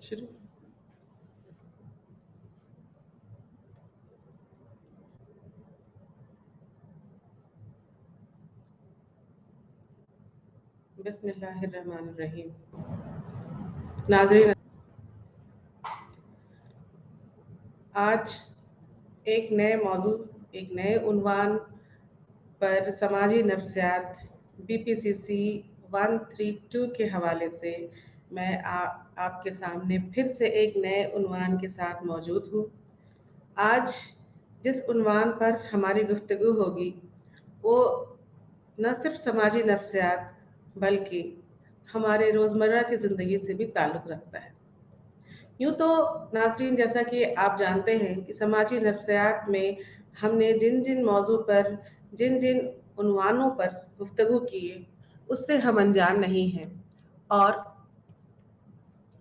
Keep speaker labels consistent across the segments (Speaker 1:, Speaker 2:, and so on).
Speaker 1: شروع بسم اللہ الرحمن الرحیم. ناظرین، آج ایک نئے موضوع، ایک نئے عنوان پر سماجی نفسیات BPCC 132 کے حوالے سے میں آپ کے سامنے پھر سے ایک نئے عنوان کے ساتھ موجود ہوں. آج جس عنوان پر ہماری گفتگو ہوگی وہ نہ صرف سماجی نفسیات بلکہ ہمارے روزمرہ کی زندگی سے بھی تعلق رکھتا ہے. یوں تو ناظرین، جیسا کہ آپ جانتے ہیں کہ سماجی نفسیات میں ہم نے جن جن موضوع پر، جن جن عنوانوں پر گفتگو کی ہے اس سے ہم انجان نہیں ہیں، اور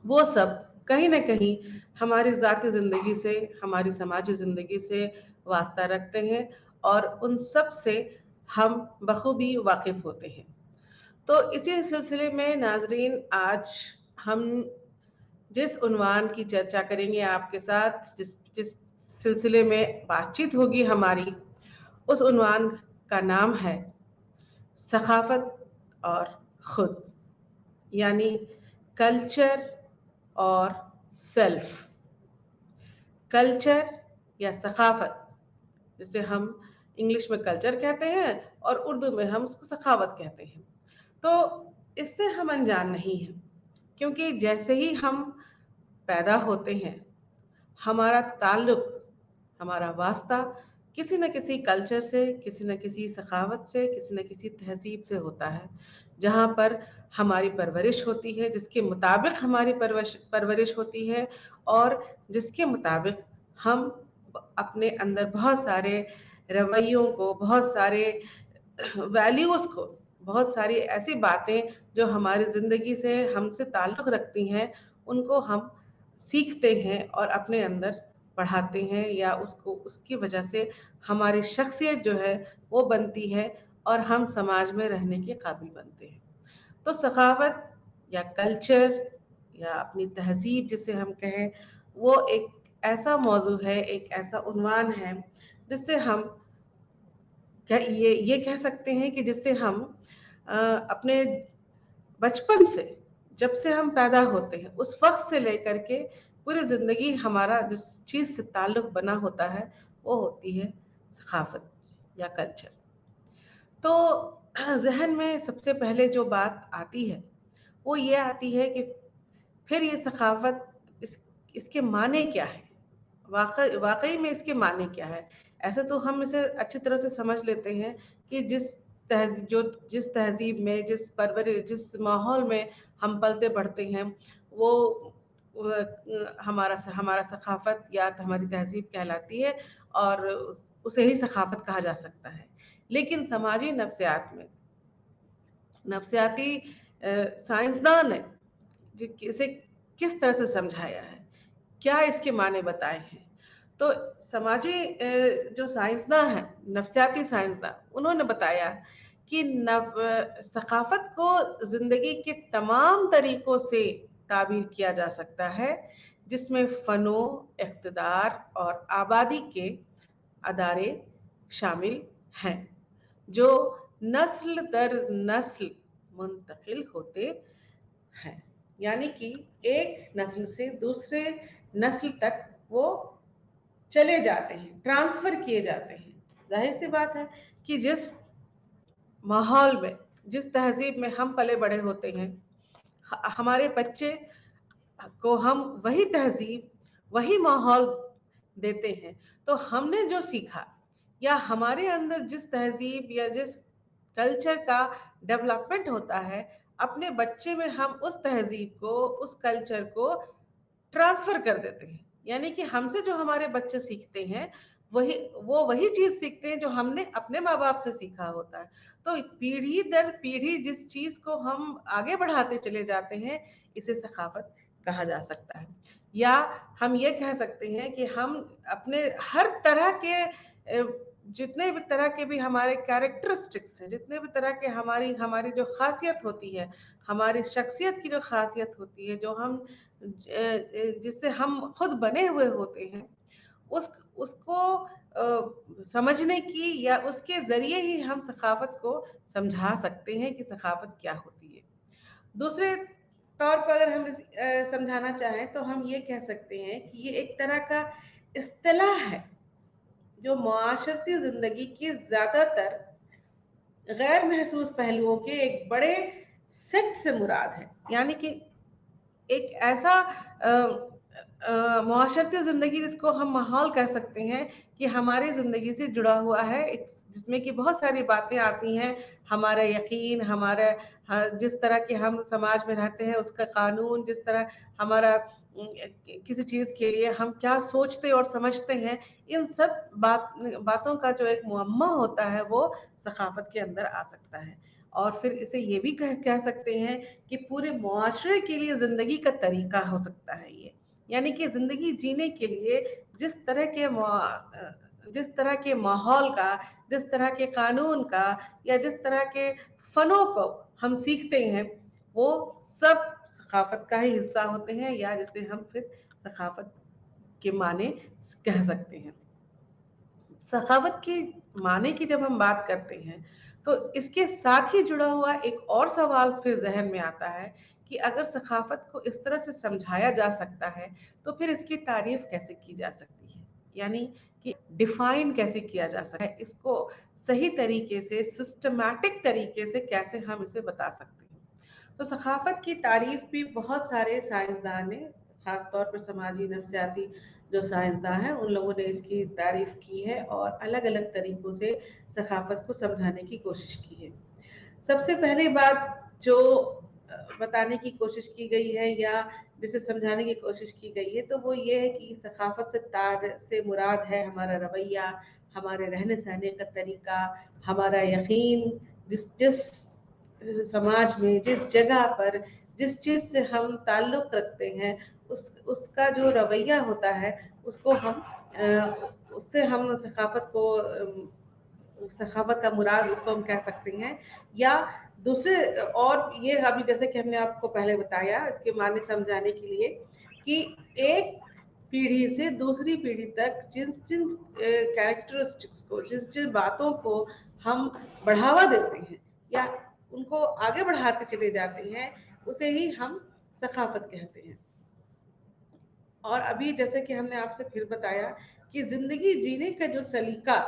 Speaker 1: وہ سب کہیں نہ کہیں ہماری ذاتی زندگی سے، ہماری سماجی زندگی سے واسطہ رکھتے ہیں اور ان سب سے ہم بخوبی واقف ہوتے ہیں. تو اسی سلسلے میں ناظرین، آج ہم جس عنوان کی چرچا کریں گے آپ کے ساتھ، جس سلسلے میں بات چیت ہوگی ہماری، اس عنوان کا نام ہے ثقافت اور خود، یعنی کلچر اور سیلف. کلچر یا ثقافت، جسے ہم انگلش میں کلچر کہتے ہیں اور اردو میں ہم اس کو ثقافت کہتے ہیں. تو اس سے ہم انجان نہیں ہیں، کیونکہ جیسے ہی ہم پیدا ہوتے ہیں ہمارا تعلق، ہمارا واسطہ کسی نہ کسی کلچر سے، کسی نہ کسی ثقافت سے، کسی نہ کسی تہذیب سے ہوتا ہے، جہاں پر ہماری پرورش ہوتی ہے، جس کے مطابق ہماری پرورش ہوتی ہے، اور جس کے مطابق ہم اپنے اندر بہت سارے رویوں کو، بہت سارے ویلیوز کو، بہت ساری ایسی باتیں جو ہماری زندگی سے، ہم سے تعلق رکھتی ہیں، ان کو ہم سیکھتے ہیں اور اپنے اندر پڑھاتے ہیں، یا اس کی وجہ سے ہماری شخصیت جو ہے وہ بنتی ہے اور ہم سماج میں رہنے کے قابل بنتے ہیں. تو ثقافت یا کلچر یا اپنی تہذیب جسے ہم کہیں، وہ ایک ایسا موضوع ہے، ایک ایسا عنوان ہے جس سے ہم یہ کہہ سکتے ہیں کہ جس سے ہم اپنے بچپن سے، جب سے ہم پیدا ہوتے ہیں اس وقت سے لے کر کے پوری زندگی ہمارا جس چیز سے تعلق بنا ہوتا ہے وہ ہوتی ہے ثقافت یا کلچر. تو ذہن میں سب سے پہلے جو بات آتی ہے وہ یہ آتی ہے کہ پھر یہ ثقافت، اس کے معنی کیا ہے، واقعی میں اس کے معنی کیا ہے. ایسے تو ہم اسے اچھی طرح سے سمجھ لیتے ہیں کہ جس تہذیب میں، جس ماحول میں ہم پلتے بڑھتے ہیں وہ ہمارا ثقافت یا ہماری تہذیب کہلاتی ہے، اور اسے ہی ثقافت کہا جا سکتا ہے. لیکن سماجی نفسیات میں، نفسیاتی سائنسدان نے اسے کس طرح سے سمجھایا ہے، کیا اس کے معنی بتائے ہیں. تو سماجی جو سائنسداں ہیں، نفسیاتی سائنسداں، انہوں نے بتایا کہ ثقافت کو زندگی کے تمام طریقوں سے تعبیر کیا جا سکتا ہے، جس میں فن و اقتدار اور آبادی کے ادارے شامل ہیں، جو نسل در نسل منتقل ہوتے ہیں. یعنی کہ ایک نسل سے دوسرے نسل تک وہ چلے جاتے ہیں، ٹرانسفر کیے جاتے ہیں. ظاہر سی بات ہے کہ جس ماحول میں، جس تہذیب میں ہم پلے بڑے ہوتے ہیں، ہمارے بچے کو ہم وہی تہذیب، وہی ماحول دیتے ہیں، تو ہم نے جو سیکھا یا ہمارے اندر جس تہذیب یا جس کلچر کا ڈیولپمنٹ ہوتا ہے، اپنے بچے میں ہم اس تہذیب کو، اس کلچر کو ٹرانسفر کر دیتے ہیں. یعنی کہ ہم سے جو ہمارے بچے سیکھتے ہیں وہی چیز سیکھتے ہیں جو ہم نے اپنے ماں باپ سے سیکھا ہوتا ہے. تو پیڑھی در پیڑھی جس چیز کو ہم آگے بڑھاتے چلے جاتے ہیں، اسے ثقافت کہا جا سکتا ہے. یا ہم یہ کہہ سکتے ہیں کہ ہم اپنے ہر طرح کے جتنے بھی طرح کے بھی ہمارے کیریکٹرسٹکس ہیں، جتنے بھی طرح کے ہماری جو خاصیت ہوتی ہے، ہماری شخصیت کی جو خاصیت ہوتی ہے، جو ہم जिससे हम खुद बने हुए होते हैं, उसको समझने की या उसके जरिए ही हम सखावत को समझा सकते हैं कि सखावत क्या होती है। दूसरे तौर पर अगर हम समझाना चाहें तो हम ये कह सकते हैं कि ये एक तरह का इस्तिलाह है जो मुआशरती जिंदगी की ज्यादातर गैर महसूस पहलुओं के एक बड़े सेट से मुराद है। यानी कि एक ऐसा मुआशरती जिंदगी जिसको हम माहौल कह सकते हैं कि हमारी जिंदगी से जुड़ा हुआ है, एक जिसमें कि बहुत सारी बातें आती हैं, हमारा यकीन, हमारा जिस तरह के हम समाज में रहते हैं उसका कानून, जिस तरह हमारा किसी चीज के लिए हम क्या सोचते और समझते हैं, इन सब बातों का जो एक मुअम्मा होता है वो सखाफत के अंदर आ सकता है। और फिर इसे ये भी कह सकते हैं कि पूरे मुआशरे के लिए जिंदगी का तरीका हो सकता है ये। यानी कि जिंदगी जीने के लिए जिस तरह के माहौल का, जिस तरह के कानून का या जिस तरह के फनों को हम सीखते हैं, वो सब सखाफत का ही हिस्सा होते हैं, या जिसे हम फिर सखाफत के माने कह सकते हैं। सखावत के माने की जब हम बात करते हैं तो इसके साथ ही जुड़ा हुआ एक और सवाल फिर जहन में आता है कि अगर सखाफत को इस तरह से समझाया जा सकता है तो फिर इसकी तारीफ कैसे की जा सकती है, यानी कि डिफाइन कैसे किया जा सकता है, इसको सही तरीके से, सिस्टमैटिक तरीके से कैसे हम इसे बता सकते हैं। तो सखाफत की तारीफ भी बहुत सारे साइंसदान ने, खासतौर पर समाजी नफ्सियाती जो साइंसदान हैं, उन लोगों ने इसकी तारीफ की है और अलग अलग तरीकों से सखाफत को समझाने की कोशिश की है। सबसे पहली बात जो बताने की कोशिश की गई है या जिसे समझाने की कोशिश की गई है तो वो ये है कि सखाफत से मुराद है हमारा रवैया, हमारे रहने सहने का तरीका, हमारा यकीन, जिस जिस समाज में, जिस जगह पर, जिस चीज से हम ताल्लुक रखते हैं, उसका जो रवैया होता है उसको हम उससे हम सखावत का मुराद उसको हम कह सकते हैं। या दूसरे, और ये अभी जैसे कि हमने आपको पहले बताया इसके माने समझाने के लिए कि एक पीढ़ी से दूसरी पीढ़ी तक जिन जिन कैरेक्टरिस्टिक्स को, जिस जिन बातों को हम बढ़ावा देते हैं या उनको आगे बढ़ाते चले जाते हैं, उसे ही हम सखाफत कहते हैं। और अभी जैसे कि हमने आपसे फिर बताया कि जिंदगी जीने का जो सलीका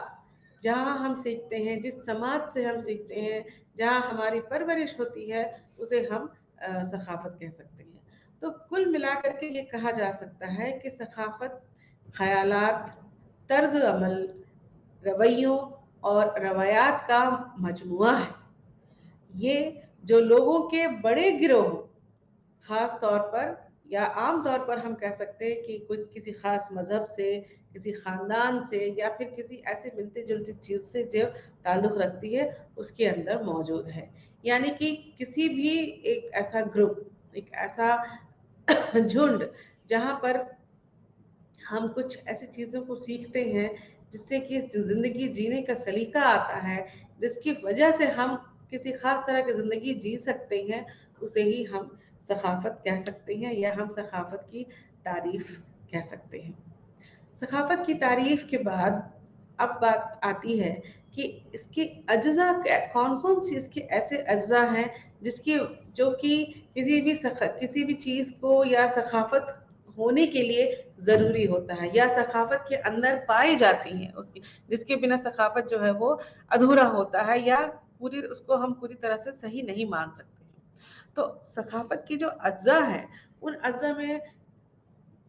Speaker 1: जहाँ हम सीखते हैं, जिस समाज से हम सीखते हैं, जहाँ हमारी परवरिश होती है, उसे हम सखाफत कह सकते हैं। तो कुल मिलाकर के ये कहा जा सकता है कि सखाफत ख्यालात, तर्ज अमल, रवैयों और रवायात का मजमुआ है। ये जो लोगों के बड़े गिरोह, खास तौर पर या आम तौर पर हम कह सकते हैं कि कुछ किसी खास मजहब से, किसी खानदान से या फिर किसी ऐसे मिलती जुलती चीज से जो ताल्लुक रखती है, उसके अंदर मौजूद है। यानी कि किसी भी एक ऐसा ग्रुप, एक ऐसा झुंड जहां पर हम कुछ ऐसी चीजों को सीखते हैं जिससे कि जिंदगी जीने का सलीका आता है, जिसकी वजह से हम किसी खास तरह की जिंदगी जी सकते हैं, उसे ही हम सखाफत कह सकते हैं या हम सखाफत की तारीफ कह सकते हैं। सखाफत की तारीफ के बाद अब बात आती है कि इसके अज्जा, कौन कौन सी इसके ऐसे अज्जा हैं जिसकी, जो कि किसी भी चीज को या सखाफत होने के लिए जरूरी होता है या सखाफत के अंदर पाई जाती हैं, उसकी जिसके बिना सखाफत जो है वो अधूरा होता है या उसको हम पूरी तरह से सही नहीं मान सकते हैं। तो सखाफत की जो अज्जा है, उन अज्जा में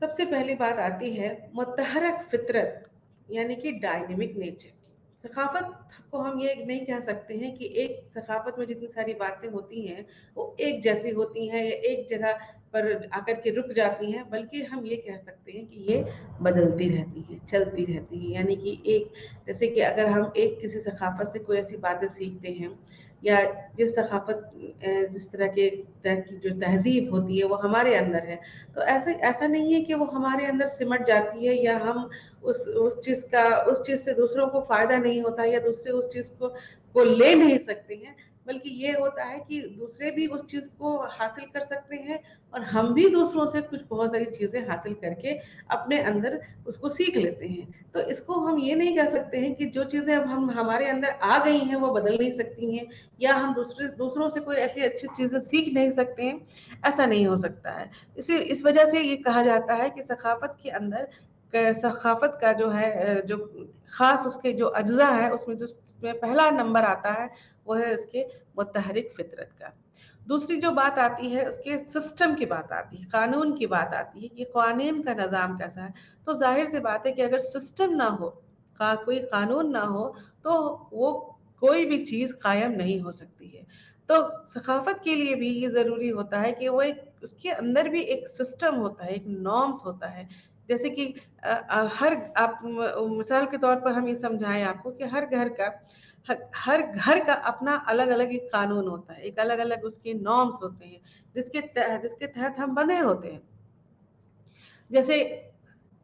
Speaker 1: सबसे पहली बात आती है मुतहरक फितरत, यानी कि डायनेमिक नेचर की। सखाफत को हम ये नहीं कह सकते हैं कि एक सखाफत में जितनी सारी बातें होती हैं वो एक जैसी होती हैं या एक जगह पर आकर के रुक जाती हैं, बल्कि हम ये कह सकते हैं कि ये बदलती रहती हैं, चलती रहती हैं। यानी कि एक, जैसे कि अगर हम एक किसी सखाफत से कोई ऐसी बातें सीखते हैं या जिस तरह की जो तहजीब होती है वो हमारे अंदर है, तो ऐसा नहीं है कि वो हमारे अंदर सिमट जाती है या हम उस चीज से दूसरों को फायदा नहीं होता या दूसरे उस चीज को को ले नहीं सकते हैं, बल्कि ये होता है कि दूसरे भी उस चीज़ को हासिल कर सकते हैं और हम भी दूसरों से कुछ बहुत सारी चीज़ें हासिल करके अपने अंदर उसको सीख लेते हैं। तो इसको हम ये नहीं कह सकते हैं कि जो चीज़ें अब हम हमारे अंदर आ गई हैं वो बदल नहीं सकती हैं, या हम दूसरों से कोई ऐसी अच्छी चीज़ें सीख नहीं सकते हैं, ऐसा नहीं हो सकता है। इस वजह से ये कहा जाता है कि सखाफत के अंदर सखाफत का जो है, जो खास उसके जो अज्जा है, उसमें जो उसमें पहला नंबर आता है वो है उसके मुतहरिक फितरत का। दूसरी जो बात आती है उसके सिस्टम की बात आती है, कानून की बात आती है कि कानून का निज़ाम कैसा है। तो जाहिर सी बात है कि अगर सिस्टम ना हो, कोई कानून ना हो, तो वो कोई भी चीज़ कायम नहीं हो सकती है। तो सखाफत के लिए भी ये ज़रूरी होता है कि वो एक उसके अंदर भी एक सिस्टम होता है, एक नॉर्म्स होता है। जैसे कि हर आप मिसाल के तौर पर हम ये समझाएं आपको कि हर घर का अपना अलग अलग एक कानून होता है, एक अलग अलग उसके नॉर्म्स होते हैं, जिसके तहत हम बंधे होते हैं। जैसे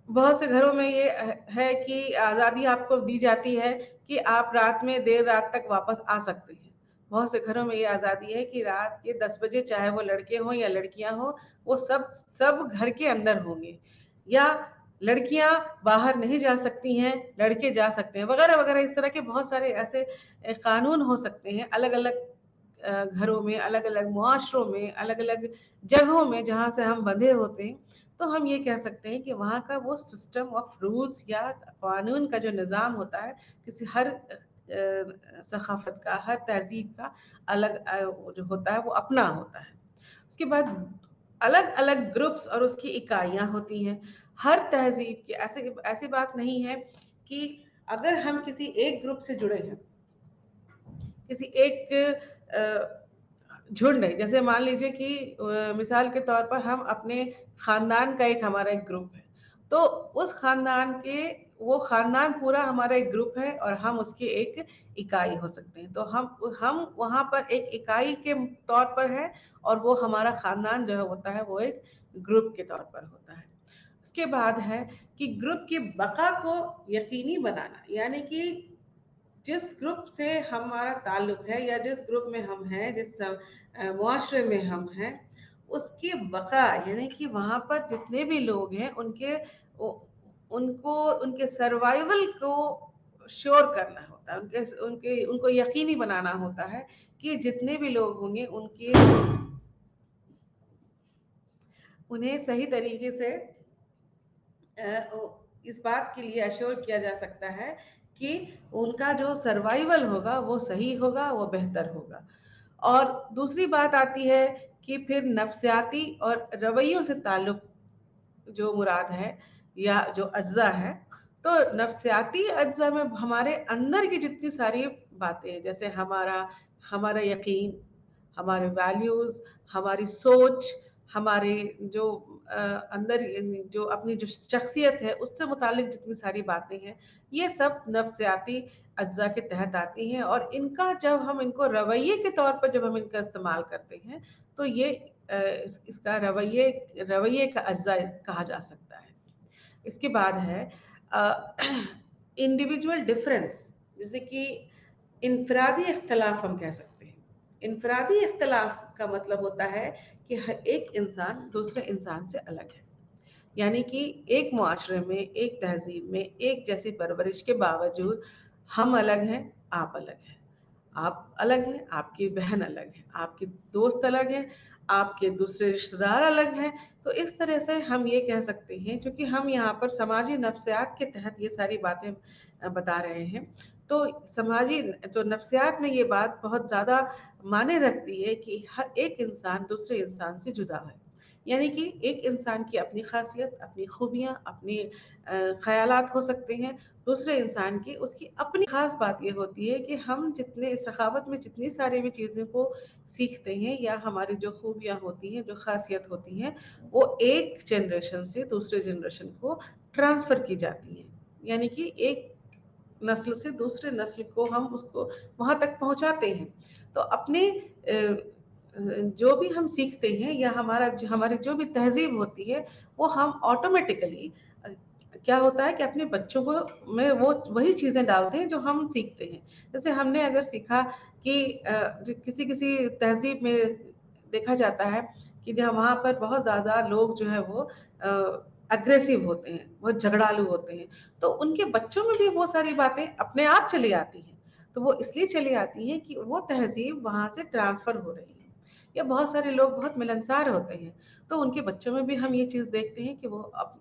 Speaker 1: बहुत से घरों में ये है कि आज़ादी आपको दी जाती है कि आप रात में देर रात तक वापस आ सकते हैं। बहुत से घरों में ये आज़ादी है कि रात के 10 बजे चाहे वो लड़के हों या लड़कियां हों, वो सब घर के अंदर होंगे, या लड़कियां बाहर नहीं जा सकती हैं, लड़के जा सकते हैं, वगैरह वगैरह। इस तरह के बहुत सारे ऐसे कानून हो सकते हैं अलग अलग घरों में, अलग अलग मुआशरों में, अलग अलग जगहों में जहाँ से हम बंधे होते हैं। तो हम ये कह सकते हैं कि वहाँ का वो सिस्टम ऑफ रूल्स या कानून का जो निज़ाम होता है, किसी हर सखाफत का, हर तहजीब का अलग जो होता है वो अपना होता है। उसके बाद अलग अलग ग्रुप्स और उसकी इकाइयाँ होती हैं। हर तहजीब की ऐसी बात नहीं है कि अगर हम किसी एक ग्रुप से जुड़े हैं, किसी एक झुंड है, जैसे मान लीजिए कि मिसाल के तौर पर हम अपने खानदान का हमारा एक ग्रुप है, तो उस खानदान के वो खानदान पूरा हमारा एक ग्रुप है और हम उसकी एक इकाई हो सकते हैं। तो हम वहाँ पर एक इकाई के तौर पर है, और वो हमारा खानदान जो होता है वो एक ग्रुप के तौर पर होता है। उसके बाद है कि ग्रुप की बका को यकीनी बनाना, यानी कि जिस ग्रुप से हमारा ताल्लुक है या जिस ग्रुप में हम हैं, जिस मुआशरे में हम हैं, उसकी बका, यानी कि वहाँ पर जितने भी लोग हैं उनको उनके सर्वाइवल को श्योर करना होता है, उनके उनके उनको यकीनी बनाना होता है कि जितने भी लोग होंगे उन्हें सही तरीके से इस बात के लिए अश्योर किया जा सकता है कि उनका जो सर्वाइवल होगा वो सही होगा, वो बेहतर होगा। और दूसरी बात आती है कि फिर नफ्सियाती और रवैयों से ताल्लुक जो मुराद है या जो अज्जा है। तो नफ्सियाती अज्जा में हमारे अंदर की जितनी सारी बातें हैं, जैसे हमारा हमारा यकीन, हमारे वैल्यूज, हमारी सोच, हमारे जो अंदर जो अपनी जो शख्सियत है उससे मुतालिक जितनी सारी बातें हैं, ये सब नफ्सियाती अज्जा के तहत आती हैं। और इनका जब हम इनको रवैये के तौर पर जब हम इनका इस्तेमाल करते हैं, तो ये इसका रवैये का अज्जा कहा जा सकता है। इसके बाद है इंडिविजुअल डिफरेंस, जैसे कि इनफरादी इख्तलाफ हम कह सकते हैं। इनफरादी इख्तलाफ का मतलब होता है कि हर एक इंसान दूसरे इंसान से अलग है, यानी कि एक मुआशरे में, एक तहजीब में, एक जैसी परवरिश के बावजूद हम अलग हैं, आप अलग हैं। आप अलग हैं, आपकी बहन अलग है, आपके दोस्त अलग हैं, आपके दूसरे रिश्तेदार अलग हैं। तो इस तरह से हम ये कह सकते हैं, क्योंकि हम यहाँ पर समाजी नफ्सियात के तहत ये सारी बातें बता रहे हैं, तो समाजी जो नफ्सियात में ये बात बहुत ज़्यादा माने रखती है कि हर एक इंसान दूसरे इंसान से जुदा है। यानी कि एक इंसान की अपनी खासियत, अपनी खूबियाँ, अपनी ख़यालात हो सकते हैं, दूसरे इंसान की उसकी अपनी ख़ास बात ये होती है कि हम जितने सखावत में जितनी सारी भी चीज़ों को सीखते हैं, या हमारी जो खूबियाँ होती हैं, जो खासियत होती हैं, वो एक जनरेशन से दूसरे जनरेशन को ट्रांसफ़र की जाती हैं। यानी कि एक नस्ल से दूसरे नस्ल को हम उसको वहाँ तक पहुँचाते हैं। तो अपने जो भी हम सीखते हैं या हमारी जो भी तहजीब होती है, वो हम ऑटोमेटिकली क्या होता है कि अपने बच्चों को में वो वही चीज़ें डालते हैं जो हम सीखते हैं। जैसे हमने अगर सीखा कि किसी किसी तहज़ीब में देखा जाता है कि जहाँ वहाँ पर बहुत ज़्यादा लोग जो है वो अग्रेसिव होते हैं, बहुत झगड़ालू होते हैं, तो उनके बच्चों में भी वो सारी बातें अपने आप चली आती हैं। तो वो इसलिए चली आती हैं कि वो तहज़ीब वहाँ से ट्रांसफ़र हो रही है। या बहुत सारे लोग बहुत मिलनसार होते हैं, तो उनके बच्चों में भी हम ये चीज़ देखते हैं कि वो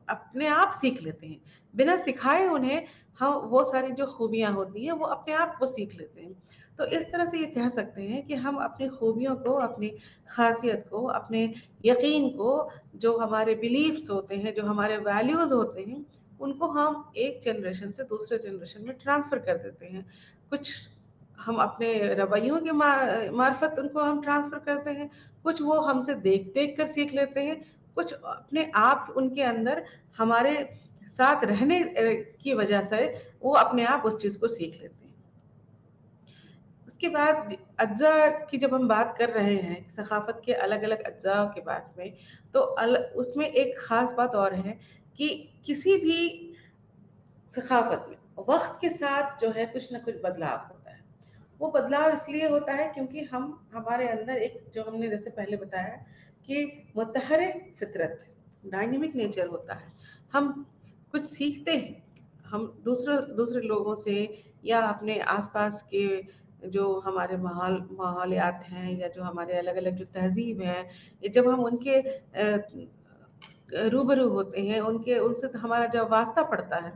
Speaker 1: अपने आप सीख लेते हैं। बिना सिखाए उन्हें हम वो सारी जो खूबियाँ होती हैं वो अपने आप वो सीख लेते हैं। तो इस तरह से ये कह सकते हैं कि हम अपनी खूबियों को, अपनी ख़ासियत को, अपने यकीन को, जो हमारे बिलीफ्स होते हैं, जो हमारे वैल्यूज़ होते हैं, उनको हम एक जनरेशन से दूसरे जनरेशन में ट्रांसफ़र कर देते हैं। कुछ हम अपने रवैयों के मार्फत उनको हम ट्रांसफ़र करते हैं, कुछ वो हमसे देख-देख कर सीख लेते हैं, कुछ अपने आप उनके अंदर हमारे साथ रहने की वजह से वो अपने आप उस चीज़ को सीख लेते हैं। उसके बाद अज्जा की जब हम बात कर रहे हैं, सखाफ़त के अलग-अलग अज्जा के बारे में, तो उसमें एक ख़ास बात और है कि किसी भी सखाफ़त में वक़्त के साथ जो है कुछ न कुछ बदलाव होता है। वो बदलाव इसलिए होता है क्योंकि हम हमारे अंदर एक, जो हमने जैसे पहले बताया कि मुतहरिक फ़ितरत, डायनामिक नेचर होता है। हम कुछ सीखते हैं, हम दूसरे दूसरे लोगों से या अपने आस-पास के जो हमारे माहौलियात हैं, या जो हमारे अलग-अलग जो तहज़ीब हैं, या जब हम उनके रूबरू होते हैं, उनके उनसे तो हमारा जब वास्ता पड़ता है,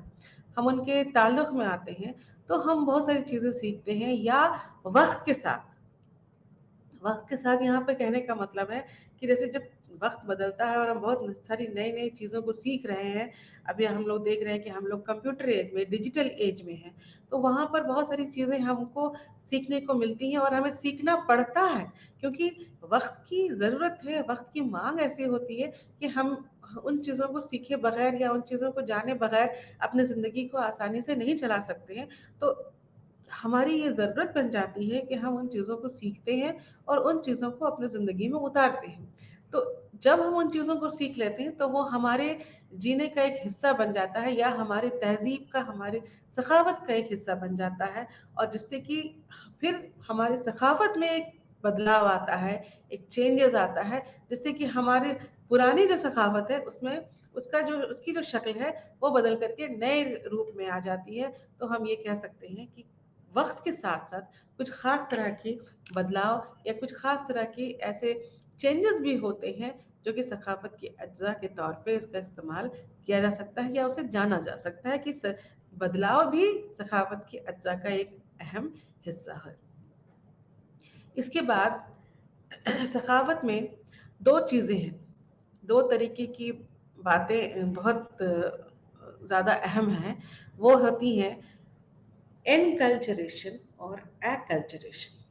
Speaker 1: हम उनके ताल्लुक़ में आते हैं, तो हम बहुत सारी चीज़ें सीखते हैं। या वक़्त के साथ, वक़्त के साथ यहाँ पे कहने का मतलब है कि जैसे जब वक़्त बदलता है और हम बहुत सारी नई-नई चीज़ों को सीख रहे हैं, अभी हम लोग देख रहे हैं कि हम लोग कंप्यूटर ऐज में, डिजिटल ऐज में हैं, तो वहाँ पर बहुत सारी चीज़ें हमको सीखने को मिलती हैं और हमें सीखना पड़ता है, क्योंकि वक़्त की ज़रूरत है, वक़्त की माँग ऐसी होती है कि हम उन चीज़ों को सीखे बगैर या उन चीज़ों को जाने बगैर अपनी ज़िंदगी को आसानी से नहीं चला सकते हैं। तो हमारी ये ज़रूरत बन जाती है कि हम उन चीज़ों को सीखते हैं और उन चीज़ों को अपनी ज़िंदगी में उतारते हैं। तो जब हम उन चीज़ों को सीख लेते हैं, तो वो हमारे जीने का एक हिस्सा बन जाता है, या हमारी तहज़ीब का, हमारी सखावत का एक हिस्सा बन जाता है, और जिससे कि फिर हमारी सखावत में एक बदलाव आता है, एक चेंजेज़ आता है, जिससे कि हमारे पुरानी जो सखावत है उसमें उसकी जो शक्ल है वो बदल कर के नए रूप में आ जाती है। तो हम ये कह सकते हैं कि वक़्त के साथ-साथ कुछ ख़ास तरह के बदलाव या कुछ ख़ास तरह के ऐसे चेंजेज़ भी होते हैं, जो कि सखाफ़त के अज्ज़ा के तौर पे इसका इस्तेमाल किया जा सकता है, या उसे जाना जा सकता है कि बदलाव भी सखाफ़त के अज्ज़ा का एक अहम हिस्सा है। इसके बाद सखावत में 2 चीज़ें हैं, 2 तरीके की बातें बहुत ज़्यादा अहम हैं। वो होती हैं एनकल्चरेशन और एक्लचरेशन,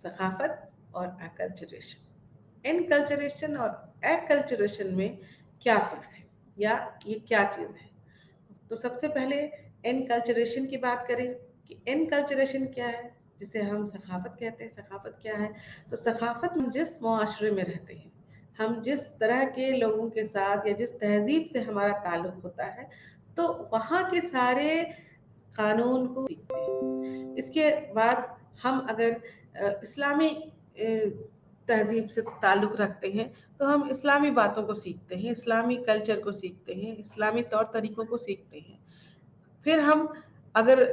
Speaker 1: सखाफत और एक्लचरेशन। एनकल्चरेशन और एक्लचरेशन में क्या फ़र्क है, या ये क्या चीज़ है? तो सबसे पहले एनकल्चरेशन की बात करें कि एनकल्चरेशन क्या है, जिसे हम सखाफत कहते हैं। सखाफत क्या है? तो सखाफत में जिस मुआशरे में रहते हैं, हम जिस तरह के लोगों के साथ या जिस तहजीब से हमारा ताल्लुक होता है, तो वहाँ के सारे कानून को सीखते हैं। इसके बाद हम अगर इस्लामी तहजीब से ताल्लुक़ रखते हैं, तो हम इस्लामी बातों को सीखते हैं, इस्लामी कल्चर को सीखते हैं, इस्लामी तौर तरीक़ों को सीखते हैं। फिर हम अगर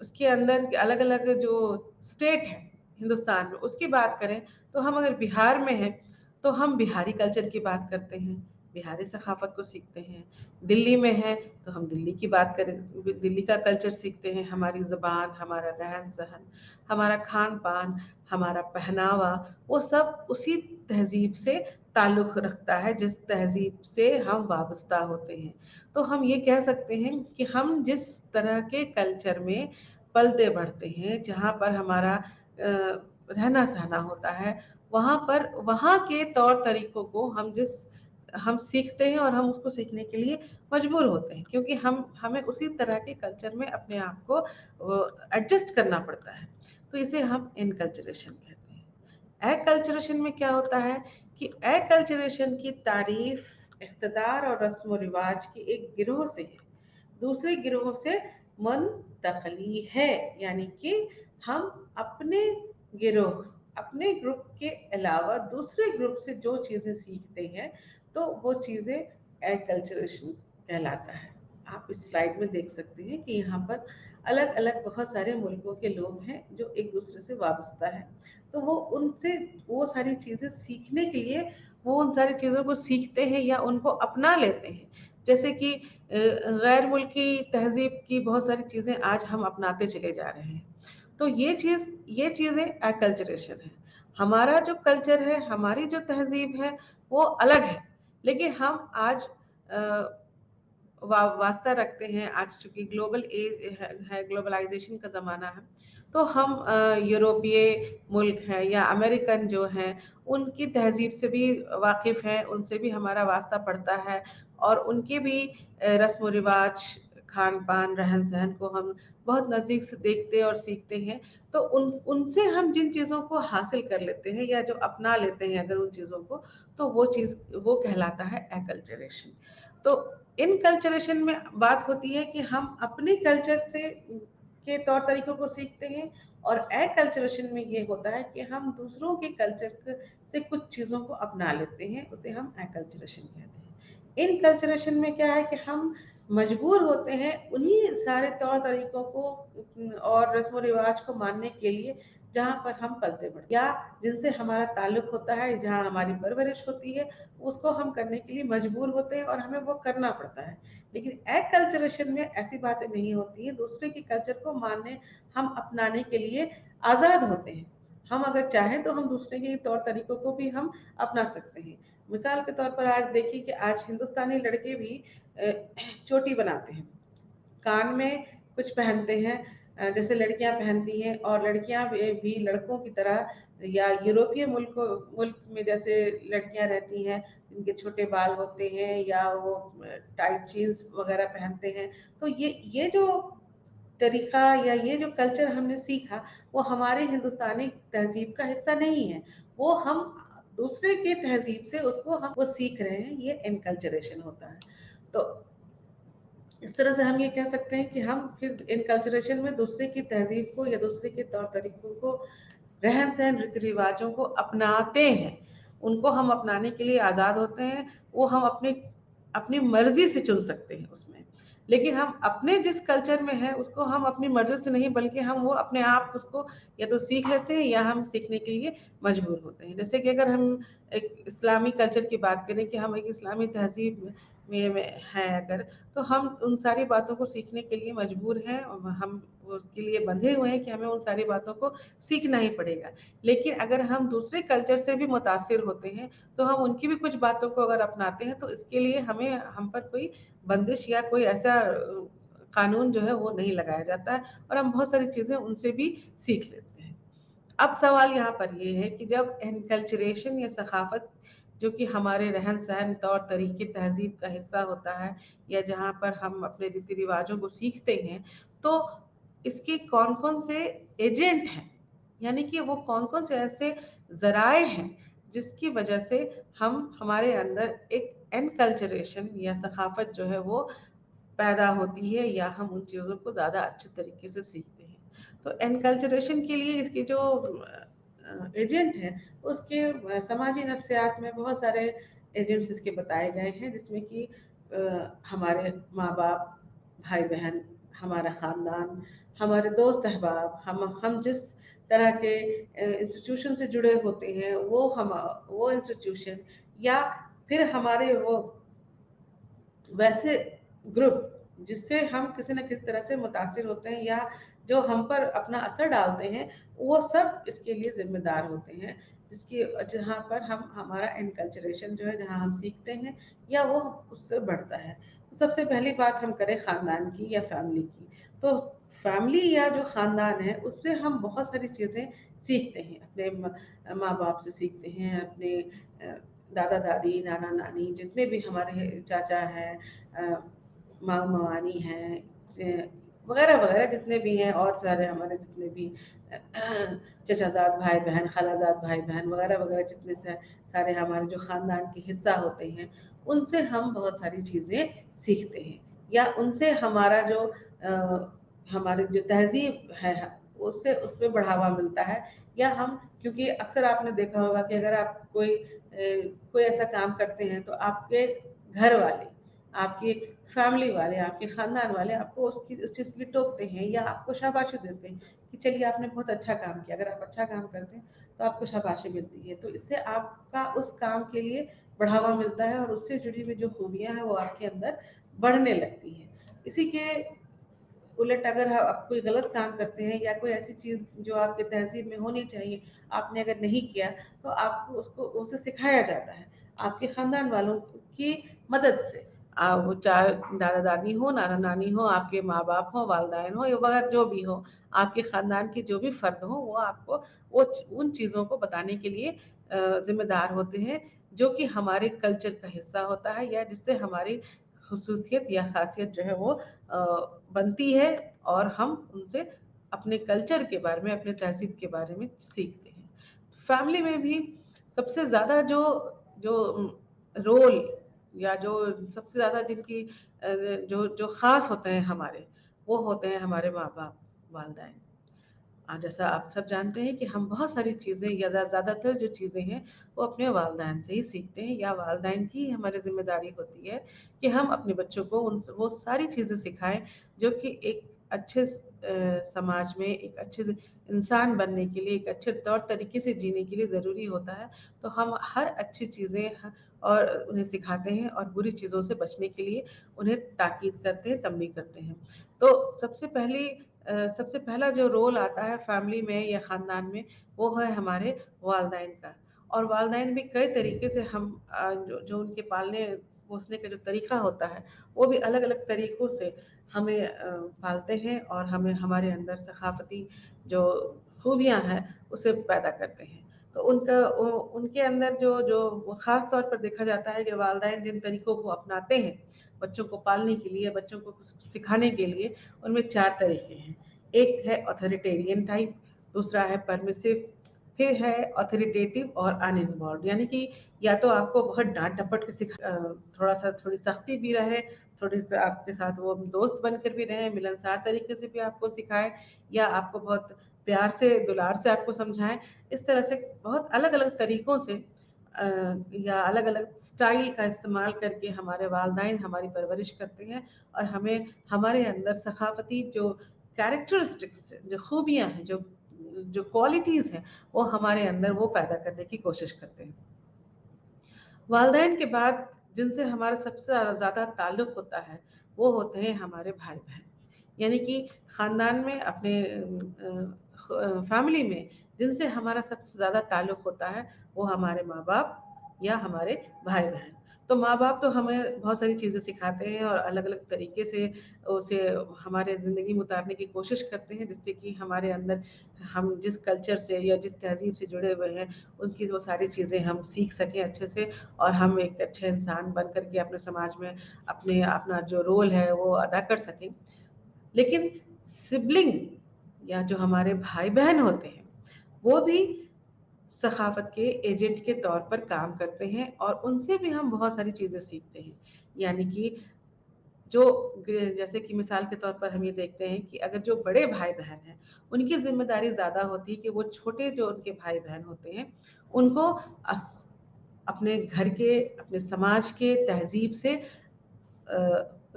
Speaker 1: उसके अंदर अलग-अलग जो स्टेट है हिंदुस्तान में, उसकी बात करें, तो हम अगर बिहार में हैं, तो हम बिहारी कल्चर की बात करते हैं, बिहारी सखाफ़त को सीखते हैं। दिल्ली में हैं, तो हम दिल्ली की बात करें, दिल्ली का कल्चर सीखते हैं, हमारी ज़ुबान, हमारा रहन-सहन, हमारा खान-पान, हमारा पहनावा, वो सब उसी तहज़ीब से ताल्लुक़ रखता है, जिस तहज़ीब से हम वाबस्ता होते हैं। तो हम ये कह सकते हैं कि हम जिस तरह के कल्चर में पलते-बढ़ते हैं, जहाँ पर हमारा रहना-सहना होता है, वहाँ पर वहाँ के तौर तरीकों को हम सीखते हैं, और हम उसको सीखने के लिए मजबूर होते हैं, क्योंकि हमें उसी तरह के कल्चर में अपने आप को एडजस्ट करना पड़ता है। तो इसे हम इनकल्चरेशन कहते हैं। एक्लचरेशन में क्या होता है कि एक्लचरेशन की तारीफ़ इक़्तिदार और रस्म व रिवाज के एक गिरोह से है, दूसरे गिरोह से मुंतकली है। यानी कि हम अपने गिरोह, अपने ग्रुप के अलावा दूसरे ग्रुप से जो चीज़ें सीखते हैं तो वो चीज़ें एक्कल्चरेशन कहलाता है। आप इस स्लाइड में देख सकते हैं कि यहाँ पर अलग अलग बहुत सारे मुल्कों के लोग हैं जो एक दूसरे से वाबस्ता है, तो वो उनसे वो सारी चीज़ें सीखने के लिए वो उन सारी चीज़ों को सीखते हैं या उनको अपना लेते हैं। जैसे कि गैर मुल्की तहजीब की बहुत सारी चीज़ें आज हम अपनाते चले जा रहे हैं, तो ये चीज़ें एक्कल्चरेशन है। हमारा जो कल्चर है, हमारी जो तहजीब है वो अलग है, लेकिन हम आज वास्ता रखते हैं। आज चूंकि ग्लोबल एज है, ग्लोबलाइजेशन का ज़माना है, तो हम यूरोपीय मुल्क हैं या अमेरिकन जो हैं उनकी तहजीब से भी वाकिफ़ हैं, उनसे भी हमारा वास्ता पड़ता है और उनके भी रस्म व रिवाज, खान पान, रहन सहन को हम बहुत नज़दीक से देखते और सीखते हैं। तो उनसे हम जिन चीज़ों को हासिल कर लेते हैं या जो अपना लेते हैं अगर उन चीज़ों को, तो वो कहलाता है एक्कल्चरेशन। तो इन कल्चरेशन में बात होती है कि हम अपने कल्चर से के तौर तरीकों को सीखते हैं, और एक्कल्चरेशन में ये होता है कि हम दूसरों के कल्चर से कुछ चीज़ों को अपना लेते हैं, उसे हम एक्कल्चरेशन कहते हैं। इन कल्चरेशन में क्या है कि हम मजबूर होते हैं उन्हीं सारे तौर तरीकों को और रस्म रिवाज को मानने के लिए जहाँ पर हम पलते बढ़ते या जिनसे हमारा ताल्लुक होता है, जहाँ हमारी परवरिश होती है, उसको हम करने के लिए मजबूर होते हैं और हमें वो करना पड़ता है। लेकिन एक्कल्चरेशन में ऐसी बातें नहीं होती हैं, दूसरे के कल्चर को मानने, हम अपनाने के लिए आज़ाद होते हैं। हम अगर चाहें तो हम दूसरे के तौर तरीकों को भी हम अपना सकते हैं। मिसाल के तौर पर आज देखिए कि आज हिंदुस्तानी लड़के भी चोटी बनाते हैं, कान में कुछ पहनते हैं जैसे लड़कियां पहनती हैं, और लड़कियां भी लड़कों की तरह या यूरोपीय मुल्क में जैसे लड़कियां रहती हैं जिनके छोटे बाल होते हैं या वो टाइट जीन्स वगैरह पहनते हैं। तो ये जो तरीका या ये जो कल्चर हमने सीखा वो हमारे हिंदुस्तानी तहजीब का हिस्सा नहीं है, वो हम दूसरे के तहजीब से उसको हम वो सीख रहे हैं, ये इनकल्चरेशन होता है। तो इस तरह से हम ये कह सकते हैं कि हम फिर इनकल्चरेशन में दूसरे की तहजीब को या दूसरे के तौर तरीकों को, रहन सहन, रीति रिवाजों को अपनाते हैं, उनको हम अपनाने के लिए आज़ाद होते हैं। वो हम अपनी अपनी मर्जी से चुन सकते हैं उसमें, लेकिन हम अपने जिस कल्चर में है उसको हम अपनी मर्जी से नहीं, बल्कि हम वो अपने आप उसको या तो सीख लेते हैं या हम सीखने के लिए मजबूर होते हैं। जैसे कि अगर हम एक इस्लामी कल्चर की बात करें कि हम एक इस्लामी तहजीब में हैं अगर, तो हम उन सारी बातों को सीखने के लिए मजबूर हैं और हम उसके लिए बंधे हुए हैं कि हमें उन सारी बातों को सीखना ही पड़ेगा। लेकिन अगर हम दूसरे कल्चर से भी मुतासिर होते हैं तो हम उनकी भी कुछ बातों को अगर अपनाते हैं तो इसके लिए हमें हम पर कोई बंदिश या कोई ऐसा कानून जो है वो नहीं लगाया जाता है, और हम बहुत सारी चीज़ें उनसे भी सीख लेते हैं। अब सवाल यहाँ पर ये है कि जब एनकल्चरेशन या सखाफत जो कि हमारे रहन सहन, तौर तरीके, तहजीब का हिस्सा होता है या जहाँ पर हम अपने रीति रिवाजों को सीखते हैं, तो इसके कौन कौन से एजेंट हैं, यानी कि वो कौन कौन से ऐसे जराए हैं जिसकी वजह से हम हमारे अंदर एक एनकल्चरेशन या सखाफत जो है वो पैदा होती है या हम उन चीज़ों को ज़्यादा अच्छे तरीके से सीखते हैं। तो एनकल्चरेशन के लिए इसके जो एजेंट हैं उसके समाजी नफ्सियात में बहुत सारे एजेंट्स इसके बताए गए हैं, जिसमें कि हमारे माँ बाप, भाई बहन, हमारा ख़ानदान, हमारे दोस्त अहबाब, हम जिस तरह के इंस्टीट्यूशन से जुड़े होते हैं वो इंस्टीट्यूशन, या फिर हमारे वो वैसे ग्रुप जिससे हम किसी न किसी तरह से मुतासिर होते हैं या जो हम पर अपना असर डालते हैं, वो सब इसके लिए जिम्मेदार होते हैं, जिसकी जहाँ पर हम हमारा इनकल्चरेशन जो है, जहाँ हम सीखते हैं या वो उससे बढ़ता है। तो सबसे पहली बात हम करें ख़ानदान की या फैमिली की, तो फैमिली या जो ख़ानदान है उससे हम बहुत सारी चीज़ें सीखते हैं, अपने माँ बाप से सीखते हैं, अपने दादा दादी, नाना नानी, जितने भी हमारे चाचा हैं, माँ मवानी हैं, وغیرہ وغیرہ جتنے بھی ہیں، اور سارے ہمارے جتنے بھی چچا زاد بھائی بہن، خالہ زاد بھائی بہن وغیرہ وغیرہ جتنے سارے ہمارے جو خاندان کے حصہ ہوتے ہیں، ان سے ہم بہت ساری چیزیں سیکھتے ہیں، یا ان سے ہمارا جو ہماری جو تہذیب ہے اس پہ بڑھاوا ملتا ہے. یا ہم، کیونکہ اکثر آپ نے دیکھا ہوگا کہ اگر آپ کوئی ایسا کام کرتے ہیں تو آپ کے گھر والے، آپ کی فیملی والے، آپ کے خاندان والے آپ کو اس چیز کے لیے ٹوکتے ہیں یا آپ کو شاباشی دیتے ہیں کہ چلیے آپ نے بہت اچھا کام کیا. اگر آپ اچھا کام کرتے ہیں تو آپ کو شاباشی ملتی ہے، تو اس سے آپ کا اس کام کے لیے بڑھاوا ملتا ہے، اور اس سے جڑی ہوئی جو خوبیاں ہیں وہ آپ کے اندر بڑھنے لگتی ہیں. اسی کے الٹ اگر آپ کوئی غلط کام کرتے ہیں یا کوئی ایسی چیز جو آپ کے تہذیب میں ہونی چاہیے آپ نے اگر نہیں کیا، تو آپ کو اسے سکھایا جاتا ہے آپ کے خاندان والوں کی مدد سے. وہ چاہے دادا دادی ہو، نانا نانی ہو، آپ کے ماں باپ ہو، والدین ہو، یا وغیرہ جو بھی ہو، آپ کے خاندان کے جو بھی فرد ہوں، وہ آپ کو ان چیزوں کو بتانے کے لیے ذمہ دار ہوتے ہیں جو کہ ہمارے کلچر کا حصہ ہوتا ہے، یا جس سے ہماری خصوصیت یا خاصیت جو ہے وہ بنتی ہے، اور ہم ان سے اپنے کلچر کے بارے میں، اپنے تہذیب کے بارے میں سیکھتے ہیں. فیملی میں بھی سب سے زیادہ جو رول، یا جو سب سے زیادہ جن کی جو خاص ہوتے ہیں ہمارے، وہ ہوتے ہیں ہمارے ماں باپ، والدین. جیسا آپ سب جانتے ہیں کہ ہم بہت ساری چیزیں، یا زیادہ تر جو چیزیں ہیں وہ اپنے والدین سے ہی سیکھتے ہیں، یا والدین کی ہماری ذمہ داری ہوتی ہے کہ ہم اپنے بچوں کو وہ ساری چیزیں سکھائیں جو کہ ایک اچھے سماج میں، ایک اچھے انسان بننے کے لیے، ایک اچھے طور طریقے سے جینے کے لیے ضروری ہوتا ہے. تو ہم ہر اچھی چیزیں اور انہیں سکھاتے ہیں، اور بری چیزوں سے بچنے کے لیے انہیں تاکید کرتے ہیں، تنبیہ کرتے ہیں. تو سب سے پہلا جو رول آتا ہے فیملی میں یا خاندان میں، وہ ہے ہمارے والدین کا. اور والدین بھی کئی طریقے سے ہم جو ان کے پالنے پوسنے کا جو طریقہ ہوتا ہے، وہ بھی الگ الگ طریقوں سے ہمیں پالتے ہیں، اور ہمیں ہمارے اندر ثقافتی جو خوبیاں ہیں اسے پیدا کرتے ہیں. تو ان کے اندر جو خاص طور پر دیکھا جاتا ہے کہ والدین جن طریقوں کو اپناتے ہیں بچوں کو پالنے کے لیے، بچوں کو سکھانے کے لیے، ان میں 4 طریقے ہیں. ایک ہے اتھارٹیرین ٹائپ، دوسرا ہے پرمیسو، پھر ہے اتھارٹیٹیو اور ان انوالوڈ. یعنی کہ یا تو آپ کو بہت ڈانٹ ڈپٹ کے تھوڑی سختی بھی رہے، تھوڑی سی آپ کے ساتھ وہ دوست بن کر بھی رہے، ملنسار طریقے سے بھی آپ کو سکھائے، یا آپ کو بہت پیار سے، دلار سے آپ کو سمجھائیں. اس طرح سے بہت الگ الگ طریقوں سے یا الگ الگ سٹائل کا استعمال کر کے ہمارے والدین ہماری پرورش کرتے ہیں، اور ہمیں ہمارے اندر ثقافتی جو کیریکٹرسٹکس، جو خوبیاں ہیں، جو کوالٹیز ہیں، وہ ہمارے اندر وہ پیدا کرنے کی کوشش کرتے ہیں. والدین کے بعد جن سے ہمارا سب سے زیادہ تعلق ہوتا ہے وہ ہوتے ہیں ہمارے بھائی بہن. یعنی کہ خاندان میں، اپنے فیملی میں جن سے ہمارا سب سے زیادہ تعلق ہوتا ہے وہ ہمارے ماں باپ یا ہمارے بھائی بہن. تو ماں باپ تو ہمیں بہت ساری چیزیں سکھاتے ہیں، اور الگ الگ طریقے سے اسے ہمارے زندگی میں اتارنے کی کوشش کرتے ہیں، جس سے کہ ہمارے اندر، ہم جس کلچر سے یا جس تہذیب سے جڑے ہوئے ہیں ان کی وہ ساری چیزیں ہم سیکھ سکیں اچھے سے، اور ہم ایک اچھے انسان بن کر کے اپنے سماج میں اپنا جو رول ہے وہ ادا کر سکیں. لیکن سبلنگ، یا جو ہمارے بھائی بہن ہوتے ہیں، وہ بھی ثقافت کے ایجنٹ کے طور پر کام کرتے ہیں، اور ان سے بھی ہم بہت ساری چیزیں سیکھتے ہیں. یعنی کہ جو جیسے کہ مثال کے طور پر ہم یہ دیکھتے ہیں کہ اگر جو بڑے بھائی بہن ہیں ان کی ذمہ داری زیادہ ہوتی ہے کہ وہ چھوٹے جو ان کے بھائی بہن ہوتے ہیں ان کو اپنے گھر کے، اپنے سماج کے تہذیب سے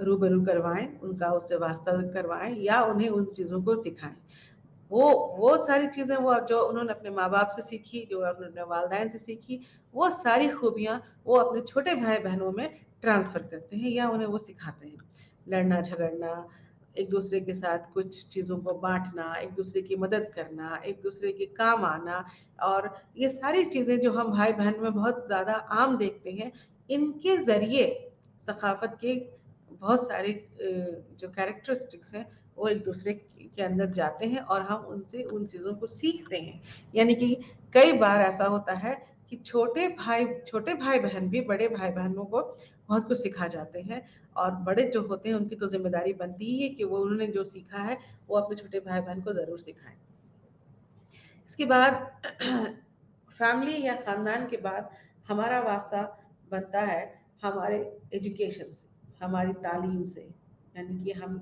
Speaker 1: روبرو کروائیں، ان کا اس سے واسطہ کروائیں، یا انہیں ان چیزوں کو سکھائیں. وہ ساری چیزیں وہ جو انہوں نے اپنے ماں باپ سے سیکھی، جو انہوں نے والدین سے سیکھی، وہ ساری خوبیاں وہ اپنے چھوٹے بھائی بہنوں میں ٹرانسفر کرتے ہیں، یا انہیں وہ سکھاتے ہیں. لڑنا جھگڑنا، ایک دوسرے کے ساتھ کچھ چیزوں کو بانٹنا، ایک دوسرے کی مدد کرنا، ایک دوسرے کے کام آنا، اور یہ ساری چیزیں جو ہم بھائی بہن میں بہت زیادہ عام دیکھتے ہیں، ان کے ذریعے ثقافت کے بہت سارے جو کیریکٹرسٹکس ہیں وہ ایک دوسرے کے اندر جاتے ہیں، اور ہم ان سے ان چیزوں کو سیکھتے ہیں. یعنی کہ کئی بار ایسا ہوتا ہے कि छोटे भाई बहन भी बड़े भाई बहनों को बहुत कुछ सिखा जाते हैं, और बड़े जो होते हैं उनकी तो जिम्मेदारी बनती ही है कि वो उन्होंने जो सीखा है वो अपने छोटे भाई बहन को ज़रूर सिखाएं। इसके बाद फैमिली या ख़ानदान के बाद हमारा वास्ता बनता है हमारे एजुकेशन से, हमारी तालीम से। यानी कि हम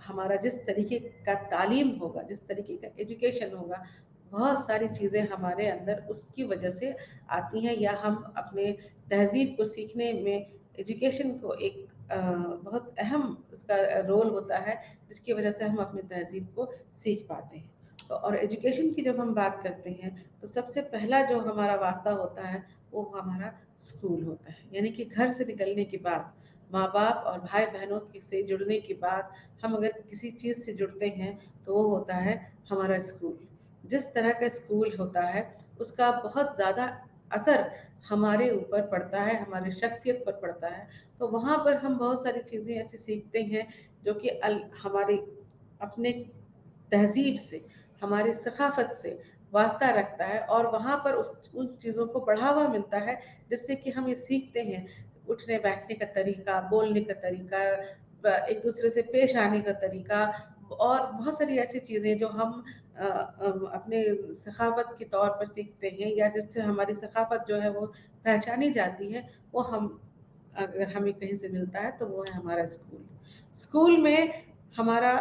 Speaker 1: हमारा जिस तरीके का तालीम होगा, जिस तरीके का एजुकेशन होगा, बहुत सारी चीज़ें हमारे अंदर उसकी वजह से आती हैं, या हम अपने तहज़ीब को सीखने में एजुकेशन को एक बहुत अहम उसका रोल होता है, जिसकी वजह से हम अपनी तहज़ीब को सीख पाते हैं। तो और एजुकेशन की जब हम बात करते हैं तो सबसे पहला जो हमारा वास्ता होता है वो हमारा स्कूल होता है। यानी कि घर से निकलने के बाद, माँ बाप और भाई बहनों से जुड़ने के बाद हम अगर किसी चीज़ से जुड़ते हैं तो वो होता है हमारा स्कूल। जिस तरह का स्कूल होता है उसका बहुत ज़्यादा असर हमारे ऊपर पड़ता है, हमारी शख्सियत पर पड़ता है। तो वहाँ पर हम बहुत सारी चीज़ें ऐसी सीखते हैं जो कि हमारे अपने तहजीब से, हमारी सकाफत से वास्ता रखता है, और वहाँ पर उन चीज़ों को बढ़ावा मिलता है, जिससे कि हम ये सीखते हैं उठने बैठने का तरीका, बोलने का तरीका, एक दूसरे से पेश आने का तरीका, और बहुत सारी ऐसी चीज़ें जो हम अपने सखावत के तौर पर सीखते हैं, या जिससे हमारी सखाफत जो है वो पहचानी जाती है, वो हम अगर हमें कहीं से मिलता है तो वो है हमारा स्कूल। स्कूल में हमारा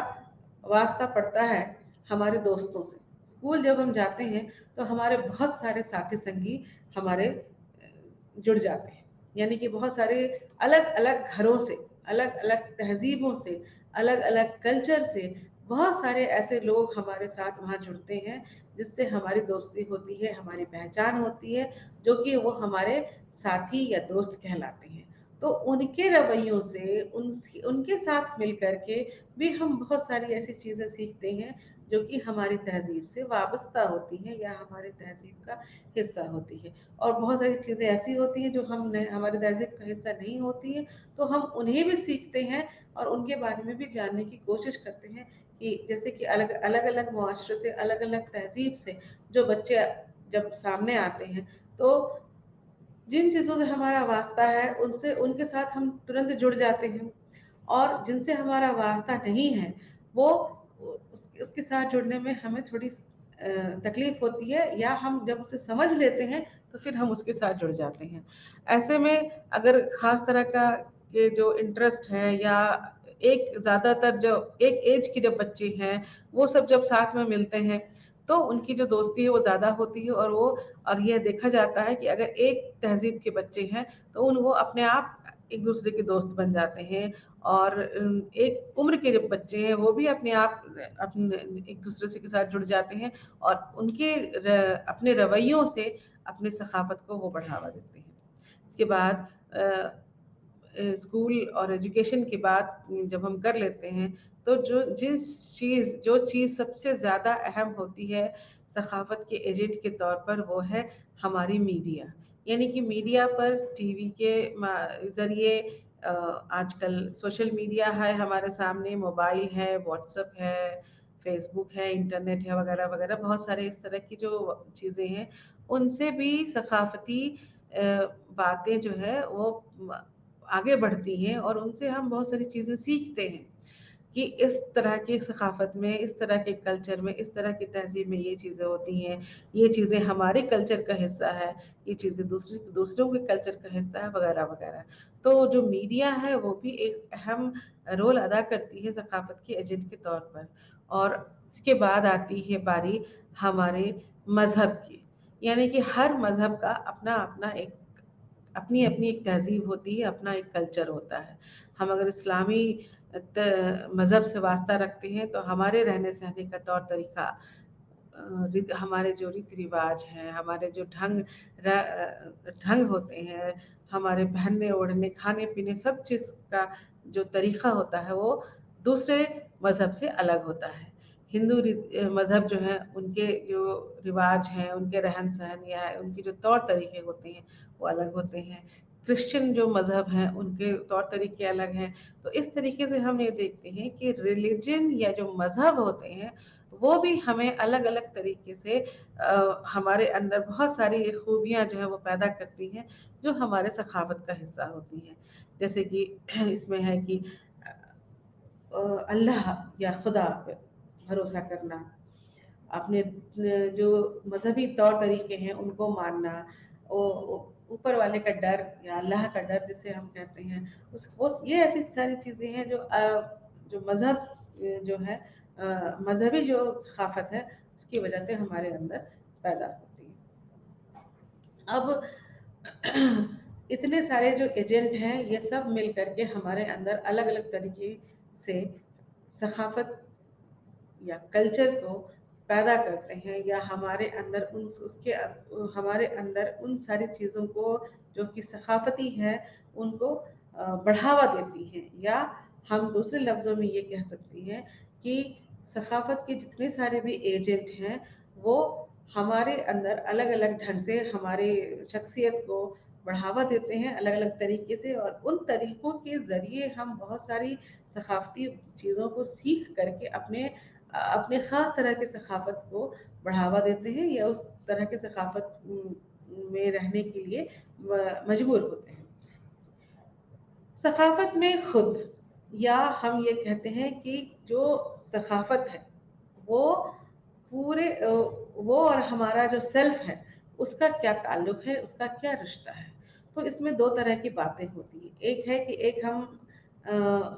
Speaker 1: वास्ता पड़ता है हमारे दोस्तों से। स्कूल जब हम जाते हैं तो हमारे बहुत सारे साथी संगी हमारे जुड़ जाते हैं। यानी कि बहुत सारे अलग अलग घरों से, अलग अलग तहजीबों से, अलग अलग कल्चर से बहुत सारे ऐसे लोग हमारे साथ वहाँ जुड़ते हैं, जिससे हमारी दोस्ती होती है, हमारी पहचान होती है, जो कि वो हमारे साथी या दोस्त कहलाते हैं। तो उनके रवैयों से, उनके साथ मिल कर के भी हम बहुत सारी ऐसी चीज़ें सीखते हैं जो कि हमारी तहजीब से वाबस्ता होती हैं या हमारी तहजीब का हिस्सा होती है। और बहुत सारी चीज़ें ऐसी होती हैं जो हमारी तहजीब का हिस्सा नहीं होती हैं, तो हम उन्हें भी सीखते हैं और उनके बारे में भी जानने की कोशिश करते हैं, कि जैसे कि अलग अलग अलग मुआशरे से, अलग अलग तहजीब से जो बच्चे जब सामने आते हैं, तो जिन चीज़ों से हमारा वास्ता है उनसे, उनके साथ हम तुरंत जुड़ जाते हैं, और जिनसे हमारा वास्ता नहीं है वो उसके साथ जुड़ने में हमें थोड़ी तकलीफ होती है, या हम जब उसे समझ लेते हैं तो फिर हम उसके साथ जुड़ जाते हैं। ऐसे में अगर खास तरह का ये जो इंटरेस्ट है, या एक ज़्यादातर जो एक एज के जब बच्चे हैं वो सब जब साथ में मिलते हैं तो उनकी जो दोस्ती है वो ज़्यादा होती है, और ये देखा जाता है कि अगर एक तहजीब के बच्चे हैं तो वो अपने आप एक दूसरे के दोस्त बन जाते हैं, और एक उम्र के जब बच्चे हैं वो भी अपने आप अपने एक दूसरे से के साथ जुड़ जाते हैं, और अपने रवैयों से अपने सखाफत को वो बढ़ावा देते हैं। इसके बाद स्कूल और एजुकेशन की बात जब हम कर लेते हैं तो जो चीज़ सबसे ज़्यादा अहम होती है सखाफत के एजेंट के तौर पर, वो है हमारी मीडिया। यानी कि मीडिया पर टीवी के ज़रिए आजकल सोशल मीडिया है हमारे सामने, मोबाइल है, व्हाट्सएप है, फेसबुक है, इंटरनेट है, वगैरह वगैरह बहुत सारे इस तरह की जो चीज़ें हैं, उनसे भी सकाफती बातें जो है वो आगे बढ़ती हैं, और उनसे हम बहुत सारी चीज़ें सीखते हैं कि इस तरह की सकाफत में, इस तरह के कल्चर में, इस तरह की तहजीब में ये चीज़ें होती हैं, ये चीज़ें हमारे कल्चर का हिस्सा है, ये चीज़ें दूसरों के कल्चर का हिस्सा है, वगैरह वगैरह। तो जो मीडिया है वो भी एक अहम रोल अदा करती है सकाफत के एजेंट के तौर पर। और इसके बाद आती है बारी हमारे मज़हब की। यानी कि हर मज़हब का अपना अपना एक अपनी अपनी एक तहजीब होती है, अपना एक कल्चर होता है। हम अगर इस्लामी मज़हब से वास्ता रखते हैं तो हमारे रहने सहने का तौर तरीका, हमारे जो रीति रिवाज हैं, हमारे जो ढंग होते हैं, हमारे पहनने ओढ़ने, खाने पीने, सब चीज़ का जो तरीका होता है वो दूसरे मज़हब से अलग होता है। हिंदू मज़हब जो है उनके जो रिवाज हैं, उनके रहन सहन या उनके जो तौर तरीके होते हैं वो अलग होते हैं। क्रिश्चियन जो मज़हब हैं उनके तौर तरीके अलग हैं। तो इस तरीके से हम ये देखते हैं कि रिलीजन या जो मज़हब होते हैं وہ بھی ہمیں الگ الگ طریقے سے ہمارے اندر بہت ساری خوبیاں جو ہے وہ پیدا کرتی ہیں جو ہمارے ثقافت کا حصہ ہوتی ہیں. جیسے کہ اس میں ہے کہ اللہ یا خدا پہ بھروسہ کرنا، اپنے جو مذہبی طور طریقے ہیں ان کو ماننا، اوپر والے کا ڈر یا اللہ کا ڈر جسے ہم کہتے ہیں، یہ ایسی ساری چیزیں ہیں جو مذہب جو ہے مذہبی جو ثقافت ہے اس کی وجہ سے ہمارے اندر پیدا ہوتی ہے. اب اتنے سارے جو ایجنٹ ہیں یہ سب مل کر کے ہمارے اندر الگ الگ طریقے سے ثقافت یا کلچر کو پیدا کرتے ہیں، یا ہمارے اندر ہمارے اندر ان ساری چیزوں کو جو کہ ثقافتی ہے ان کو بڑھاوا دیتی ہیں. یا ہم دوسرے لفظوں میں یہ کہہ سکتی ہیں کہ ثقافت کے جتنے سارے بھی ایجنٹ ہیں وہ ہمارے اندر الگ الگ ڈھنگ سے ہمارے شخصیت کو بڑھاوا دیتے ہیں الگ الگ طریقے سے، اور ان طریقوں کے ذریعے ہم بہت ساری ثقافتی چیزوں کو سیکھ کر کے اپنے خاص طرح کی ثقافت کو بڑھاوا دیتے ہیں یا اس طرح کی ثقافت میں رہنے کے لیے مجبور ہوتے ہیں. ثقافت میں خود، یا ہم یہ کہتے ہیں کہ جو ثقافت ہے وہ وہ اور ہمارا جو سیلف ہے اس کا کیا تعلق ہے، اس کا کیا رشتہ ہے. تو اس میں دو طرح کی باتیں ہوتی ہیں. ایک ہے کہ ایک ہم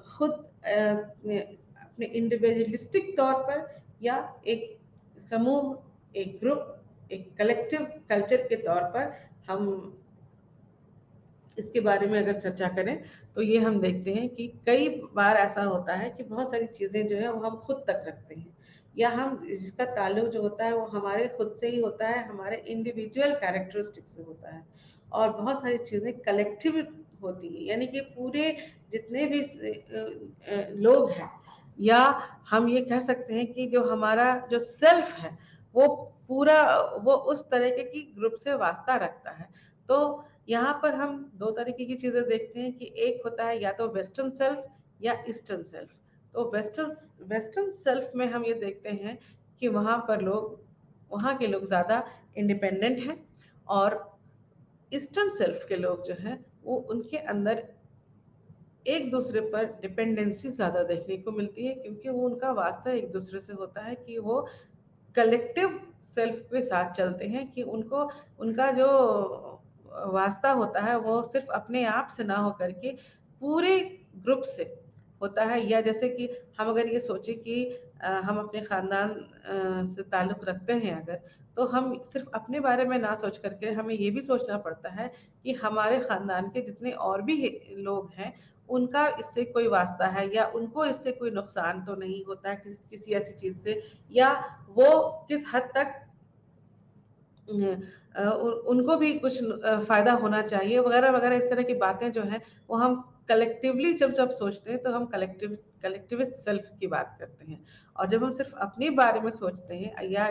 Speaker 1: خود اپنے انڈیویجولسٹک طور پر، یا ایک سموہ، ایک گروپ، ایک کلیکٹیو کلچر کے طور پر ہم اس کے بارے میں اگر چرچا کریں تو یہ ہم دیکھتے ہیں کہ کئی بار ایسا ہوتا ہے کہ بہت ساری چیزیں جو ہے وہ ہم خود تک رکھتے ہیں، یا ہم جس کا تعلق جو ہوتا ہے وہ ہمارے خود سے ہی ہوتا ہے، ہمارے انڈیویجول کیریکٹرسٹک سے ہوتا ہے. اور بہت ساری چیزیں کلیکٹیو ہوتی ہیں، یعنی کہ پورے جتنے بھی لوگ ہیں، یا ہم یہ کہہ سکتے ہیں کہ جو ہمارا جو سیلف ہے وہ پورا وہ اس طریقے کی گروپ سے واسطہ رکھتا ہے. تو یہاں پر ہم دو طریقے کی چیزیں دیکھتے ہیں کہ ایک ہوتا ہے یا تو ویسٹرن سیلف یا ایسٹرن سیلف. تو ویسٹرن سیلف میں ہم یہ دیکھتے ہیں کہ وہاں کے لوگ زیادہ انڈیپینڈنٹ ہیں، اور ایسٹرن سیلف کے لوگ جو ہیں وہ ان کے اندر ایک دوسرے پر ڈپینڈنسی زیادہ دیکھنے کو ملتی ہے، کیونکہ وہ ان کا واسطہ ایک دوسرے سے ہوتا ہے کہ وہ کلیکٹیو سیلف کے ساتھ چلتے ہیں، کہ ان کا جو واسطہ ہوتا ہے وہ صرف اپنے آپ سے نہ ہو کر کے پورے گروپ سے ہوتا ہے. یا جیسے کہ ہم اگر یہ سوچیں کہ ہم اپنے خاندان سے تعلق رکھتے ہیں اگر، تو ہم صرف اپنے بارے میں نہ سوچ کر کے ہمیں یہ بھی سوچنا پڑتا ہے کہ ہمارے خاندان کے جتنے اور بھی لوگ ہیں ان کا اس سے کوئی واسطہ ہے، یا ان کو اس سے کوئی نقصان تو نہیں ہوتا ہے کسی ایسی چیز سے، یا وہ کس حد تک ان کو بھی کچھ فائدہ ہونا چاہیے وغیرہ وغیرہ. اس طرح کی باتیں جو ہیں وہ ہم کلیکٹیولی جب سوچتے ہیں تو ہم کلیکٹیوسٹ سیلف کی بات کرتے ہیں. اور جب ہم صرف اپنے بارے میں سوچتے ہیں یا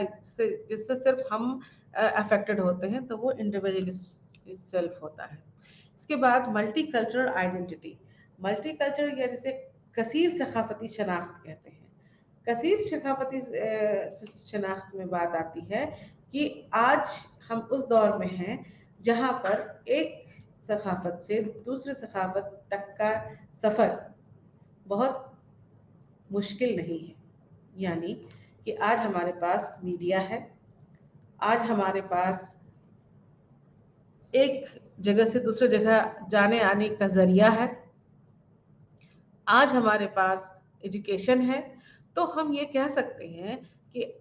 Speaker 1: جس سے صرف ہم افیکٹڈ ہوتے ہیں تو وہ انڈیویجولسٹ سیلف ہوتا ہے. اس کے بعد multi cultural identity. Multi culture یا جسے کثیر ثقافتی شناخت کہتے ہیں. کثیر ثقافتی شناخت میں بات آتی ہے کہ آج ہم اس دور میں ہیں جہاں پر ایک ثقافت سے دوسرے ثقافت تک کا سفر بہت مشکل نہیں ہے. یعنی کہ آج ہمارے پاس میڈیا ہے، آج ہمارے پاس ایک جگہ سے دوسرے جگہ جانے آنے کا ذریعہ ہے، آج ہمارے پاس ایجوکیشن ہے. تو ہم یہ کہہ سکتے ہیں کہ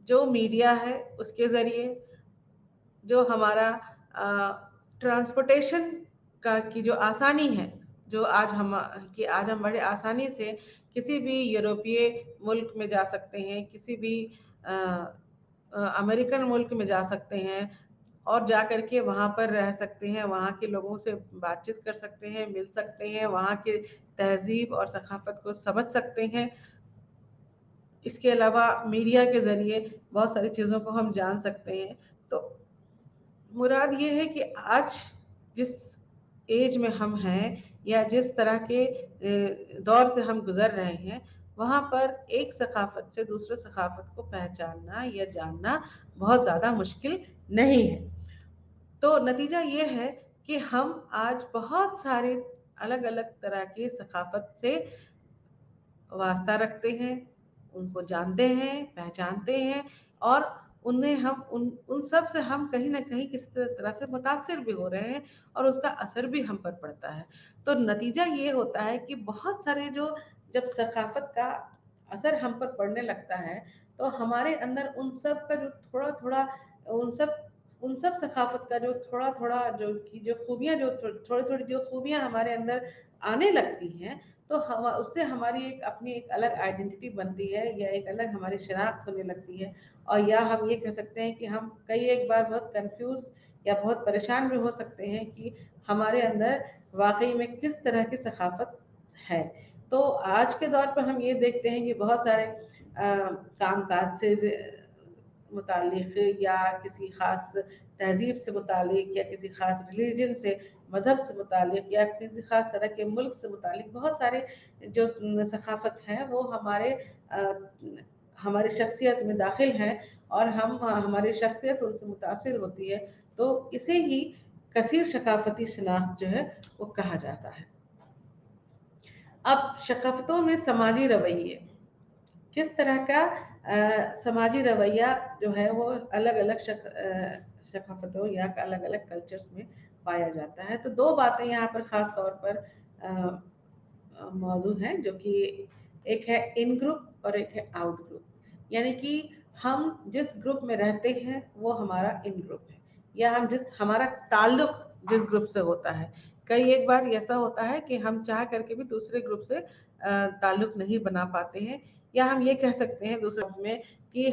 Speaker 1: جو میڈیا ہے اس کے ذریعے، جو ہمارا ٹرانسپورٹیشن کی جو آسانی ہے، جو آج ہم بڑے آسانی سے کسی بھی یورپی ملک میں جا سکتے ہیں، کسی بھی امریکن ملک میں جا سکتے ہیں، اور جا کر کے وہاں پر رہ سکتے ہیں، وہاں کے لوگوں سے بات چیت کر سکتے ہیں، مل سکتے ہیں، وہاں کے تہذیب اور ثقافت کو سمجھ سکتے ہیں. اس کے علاوہ میڈیا کے ذریعے بہت ساری چیزوں کو ہم جان سکتے ہیں. تو مراد یہ ہے کہ آج جس ایج میں ہم ہیں یا جس طرح کے دور سے ہم گزر رہے ہیں वहाँ पर एक सकाफत से दूसरे सकाफत को पहचानना या जानना बहुत ज़्यादा मुश्किल नहीं है। तो नतीजा ये है कि हम आज बहुत सारे अलग अलग तरह के सकाफत से वास्ता रखते हैं, उनको जानते हैं, पहचानते हैं, और उनमें हम उन सब से हम कहीं ना कहीं किसी तरह से मुतासिर भी हो रहे हैं, और उसका असर भी हम पर पड़ता है। तो नतीजा ये होता है कि बहुत सारे जो जब सकाफत का असर हम पर पड़ने लगता है, तो हमारे अंदर उन सब का जो थोड़ा थोड़ा उन सब उन सब सकाफत का जो थोड़ा थोड़ा जो खूबियां जो थोड़ी थोड़ी जो खूबियां हमारे अंदर आने लगती हैं, तो हम उससे हमारी एक अपनी एक अलग आइडेंटिटी बनती है, या एक अलग हमारी शनाख्त होने लगती है। और या हम ये कह सकते हैं कि हम कई एक बार बहुत कंफ्यूज या बहुत परेशान भी हो सकते हैं कि हमारे अंदर वाकई में किस तरह की सकाफत है। तो आज के दौर पर हम ये देखते हैं कि बहुत सारे काम काज से मुतालिक, या किसी ख़ास तहज़ीब से मुतालिक, या किसी ख़ास रिलीजन से, मज़हब से मुतालिक, या किसी ख़ास तरह के मुल्क से मुतालिक बहुत सारे जो सकाफ़त हैं वो हमारी शख्सियत में दाखिल हैं, और हमारी शख्सियत उनसे मुतासिर होती है। तो इसे ही कसीर शकाफती शनाख्त जो है वो कहा जाता है। अब शकाफतों में समाजी रवैये, किस तरह का समाजी रवैया जो है वो अलग अलग शकाफतों या अलग अलग कल्चर्स में पाया जाता है। तो दो बातें यहाँ पर ख़ास तौर पर मौजूद हैं, जो कि एक है इन ग्रुप और एक है आउट ग्रुप। यानी कि हम जिस ग्रुप में रहते हैं वो हमारा इन ग्रुप है, या हमारा ताल्लुक जिस ग्रुप से होता है। कई एक बार ऐसा होता है कि हम चाह करके भी दूसरे ग्रुप से ताल्लुक नहीं बना पाते हैं, या हम ये कह सकते हैं दूसरे में कि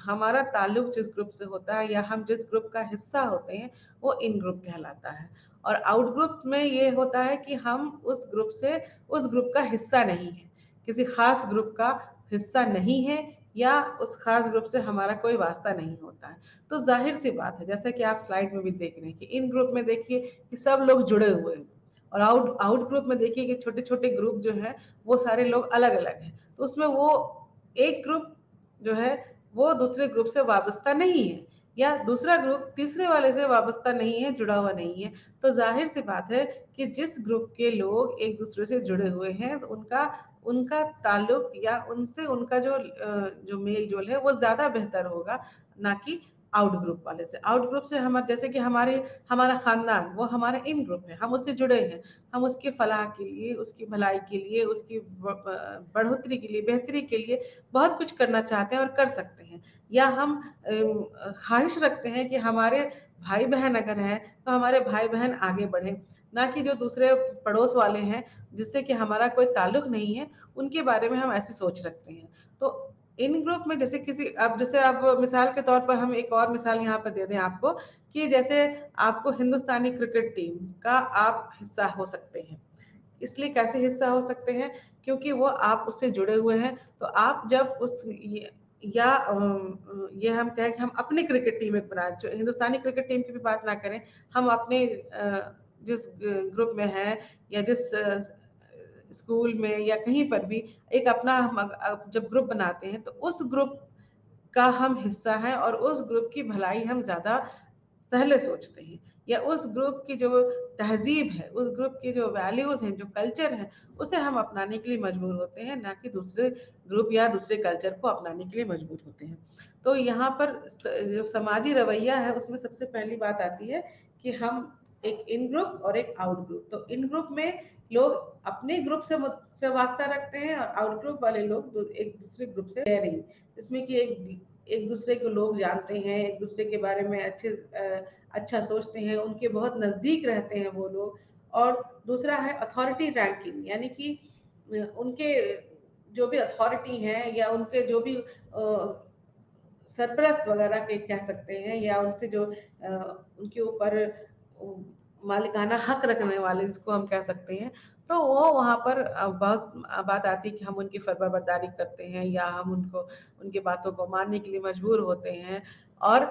Speaker 1: हमारा ताल्लुक जिस ग्रुप से होता है, या हम जिस ग्रुप का हिस्सा होते हैं, वो इन ग्रुप कहलाता है। और आउट ग्रुप में ये होता है कि हम उस ग्रुप का हिस्सा नहीं है, किसी खास ग्रुप का हिस्सा नहीं है, या उस खास ग्रुप से हमारा कोई वास्ता नहीं होता है। तो जाहिर सी बात है, जैसा कि आप स्लाइड में भी देख रहे हैं कि इन ग्रुप में देखिए कि सब लोग जुड़े हुए हैं, और आउट ग्रुप में देखिए कि छोटे छोटे ग्रुप जो है वो सारे लोग अलग अलग हैं। तो उसमें वो एक ग्रुप जो है वो दूसरे ग्रुप से वाबस्ता नहीं है, या दूसरा ग्रुप तीसरे वाले से वाबस्ता नहीं है, जुड़ा हुआ नहीं है। तो जाहिर सी बात है कि जिस ग्रुप के लोग एक दूसरे से जुड़े हुए हैं, तो उनका उनका ताल्लुक या उनसे उनका जो मेल जोल है वो ज्यादा बेहतर होगा, ना कि आउट ग्रुप वाले से। आउट ग्रुप से हम जैसे कि हमारा खानदान वो हमारा इन ग्रुप है, हम उससे जुड़े हैं, हम उसके फलाह के लिए, उसकी भलाई के लिए, उसकी बढ़ोतरी के लिए, बेहतरी के लिए बहुत कुछ करना चाहते हैं और कर सकते हैं। या हम ख्वाहिश रखते हैं कि हमारे भाई बहन अगर हैं तो हमारे भाई बहन आगे बढ़े, ना कि जो दूसरे पड़ोस वाले हैं जिससे कि हमारा कोई ताल्लुक नहीं है, उनके बारे में हम ऐसी सोच रखते हैं। तो इन ग्रुप में जैसे अब मिसाल के तौर पर हम एक और मिसाल यहाँ पर दे दें आपको, कि जैसे आपको हिंदुस्तानी क्रिकेट टीम का आप हिस्सा हो सकते हैं। इसलिए कैसे हिस्सा हो सकते हैं, क्योंकि वो आप उससे जुड़े हुए हैं। तो आप जब ये हम कहें कि हम अपनी क्रिकेट टीम एक बनाए, जो हिंदुस्तानी क्रिकेट टीम की भी बात ना करें, हम अपने जिस ग्रुप में हैं, या जिस स्कूल में या कहीं पर भी एक अपना हम जब ग्रुप बनाते हैं, तो उस ग्रुप का हम हिस्सा हैं, और उस ग्रुप की भलाई हम ज्यादा पहले सोचते हैं, या उस ग्रुप की जो तहजीब है, उस ग्रुप की जो वैल्यूज हैं, जो कल्चर है, उसे हम अपनाने के लिए मजबूर होते हैं, ना कि दूसरे ग्रुप या दूसरे कल्चर को अपनाने के लिए मजबूर होते हैं। तो यहाँ पर जो समाजी रवैया है उसमें सबसे पहली बात आती है कि हम एक इन ग्रुप और एक आउट ग्रुप। तो इन ग्रुप में लोग अपने ग्रुप से वास्ता रखते हैं, और आउट ग्रुप वाले लोग एक दूसरे ग्रुप से रह रही, जिसमें कि एक दूसरे को लोग जानते हैं, एक दूसरे के बारे में अच्छा सोचते हैं, उनके बहुत नज़दीक रहते हैं वो लोग। और दूसरा है अथॉरिटी रैंकिंग, यानी कि उनके जो भी अथॉरिटी हैं, या उनके जो भी सरपरस्त वगैरह के कह सकते हैं, या उनसे जो उनके ऊपर मालिकाना हक रखने वाले जिसको हम कह सकते हैं, तो वो वहाँ पर बहुत बात आती है कि हम उनकी फर्माबरदारी करते हैं, या हम उनकी बातों को मानने के लिए मजबूर होते हैं। और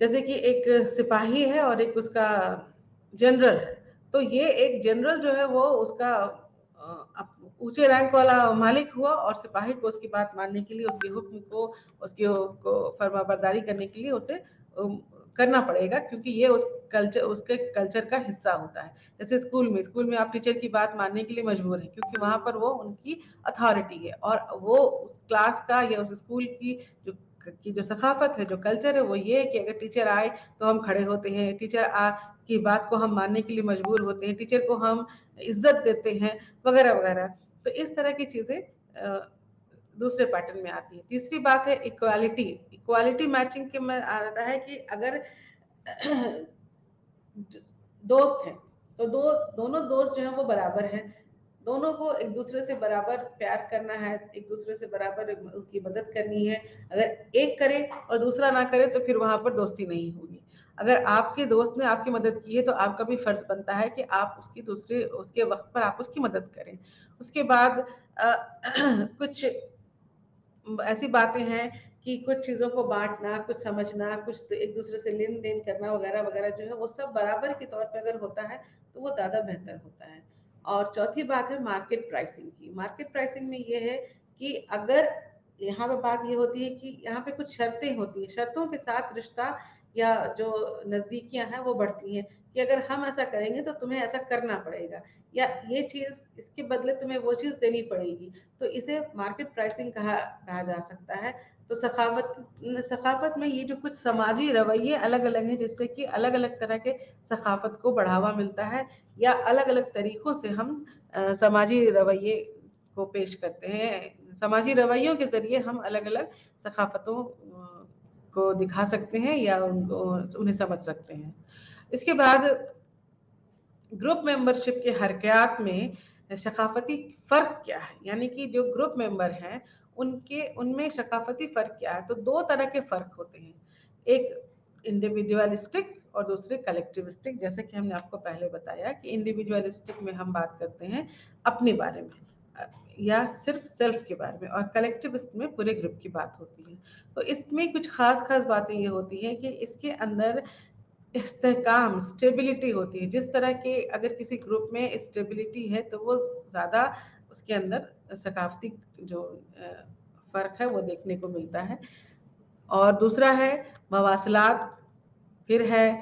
Speaker 1: जैसे कि एक सिपाही है और एक उसका जनरल है, तो ये एक जनरल जो है वो उसका ऊंचे रैंक वाला मालिक हुआ और सिपाही को उसकी बात मानने के लिए, उसके हुक्म को फर्माबरदारी करने के लिए उसे करना पड़ेगा, क्योंकि ये उसके कल्चर का हिस्सा होता है। जैसे स्कूल में आप टीचर की बात मानने के लिए मजबूर हैं, क्योंकि वहां पर वो उनकी अथॉरिटी है, और वो उस क्लास का या उस स्कूल जो सकाफत है, जो कल्चर है, वो ये है कि अगर टीचर आए तो हम खड़े होते हैं, की बात को हम मानने के लिए मजबूर होते हैं, टीचर को हम इज्जत देते हैं, वगैरह वगैरह। तो इस तरह की चीजें दूसरे पैटर्न में आती है। तीसरी बात है इक्वालिटी मैचिंग के में आता है कि अगर दोस्त हैं तो दोनों दोस्त जो हैं वो बराबर हैं, दोनों को एक दूसरे से बराबर प्यार करना है, एक दूसरे से बराबर उनकी मदद करनी है। अगर एक करे और दूसरा ना करे तो फिर वहां पर दोस्ती नहीं होगी। अगर आपके दोस्त ने आपकी मदद की है तो आपका भी फर्ज बनता है कि आप उसके वक्त पर आप उसकी मदद करें। उसके बाद कुछ ऐसी बातें हैं कि कुछ चीजों को बांटना, कुछ समझना, कुछ एक दूसरे से लेन देन करना, वगैरह वगैरह जो है वो सब बराबर के तौर पे अगर होता है तो वो ज्यादा बेहतर होता है। और चौथी बात है मार्केट प्राइसिंग की। मार्केट प्राइसिंग में ये है कि अगर यहाँ पे बात ये होती है कि यहाँ पे कुछ शर्तें होती हैं, शर्तों के साथ रिश्ता या जो नजदीकियां हैं वो बढ़ती हैं, कि अगर हम ऐसा करेंगे तो तुम्हें ऐसा करना पड़ेगा, या ये चीज इसके बदले तुम्हें वो चीज देनी पड़ेगी। तो इसे मार्केट प्राइसिंग कहा जा सकता है। तो सखाफत में ये जो कुछ समाजी रवैये अलग अलग हैं, जिससे कि अलग अलग तरह के सखाफत को बढ़ावा मिलता है, या अलग अलग तरीकों से हम समाजी रवैये को पेश करते हैं। समाजी रवैयों के जरिए हम अलग अलग सखाफतों को दिखा सकते हैं या उन्हें समझ सकते हैं। इसके बाद ग्रुप मेंबरशिप के हरकयात में सकाफती फ़र्क क्या है, यानी कि जो ग्रुप मेंबर हैं उनमें सकाफती फ़र्क क्या है। तो दो तरह के फ़र्क होते हैं, एक इंडिविजुअलिस्टिक और दूसरे कलेक्टिविस्टिक। जैसे कि हमने आपको पहले बताया कि इंडिविजुअलिस्टिक में हम बात करते हैं अपने बारे में या सिर्फ सेल्फ के बारे में, और कलेक्टिविस्ट में पूरे ग्रुप की बात होती है। तो इसमें कुछ खास बातें ये होती हैं कि इसके अंदर इस्तेहकाम, स्टेबिलिटी होती है। जिस तरह के अगर किसी ग्रुप में स्टेबिलिटी है तो वो ज़्यादा उसके अंदर सकाफती जो फ़र्क है वो देखने को मिलता है। और दूसरा है मवासलात, फिर है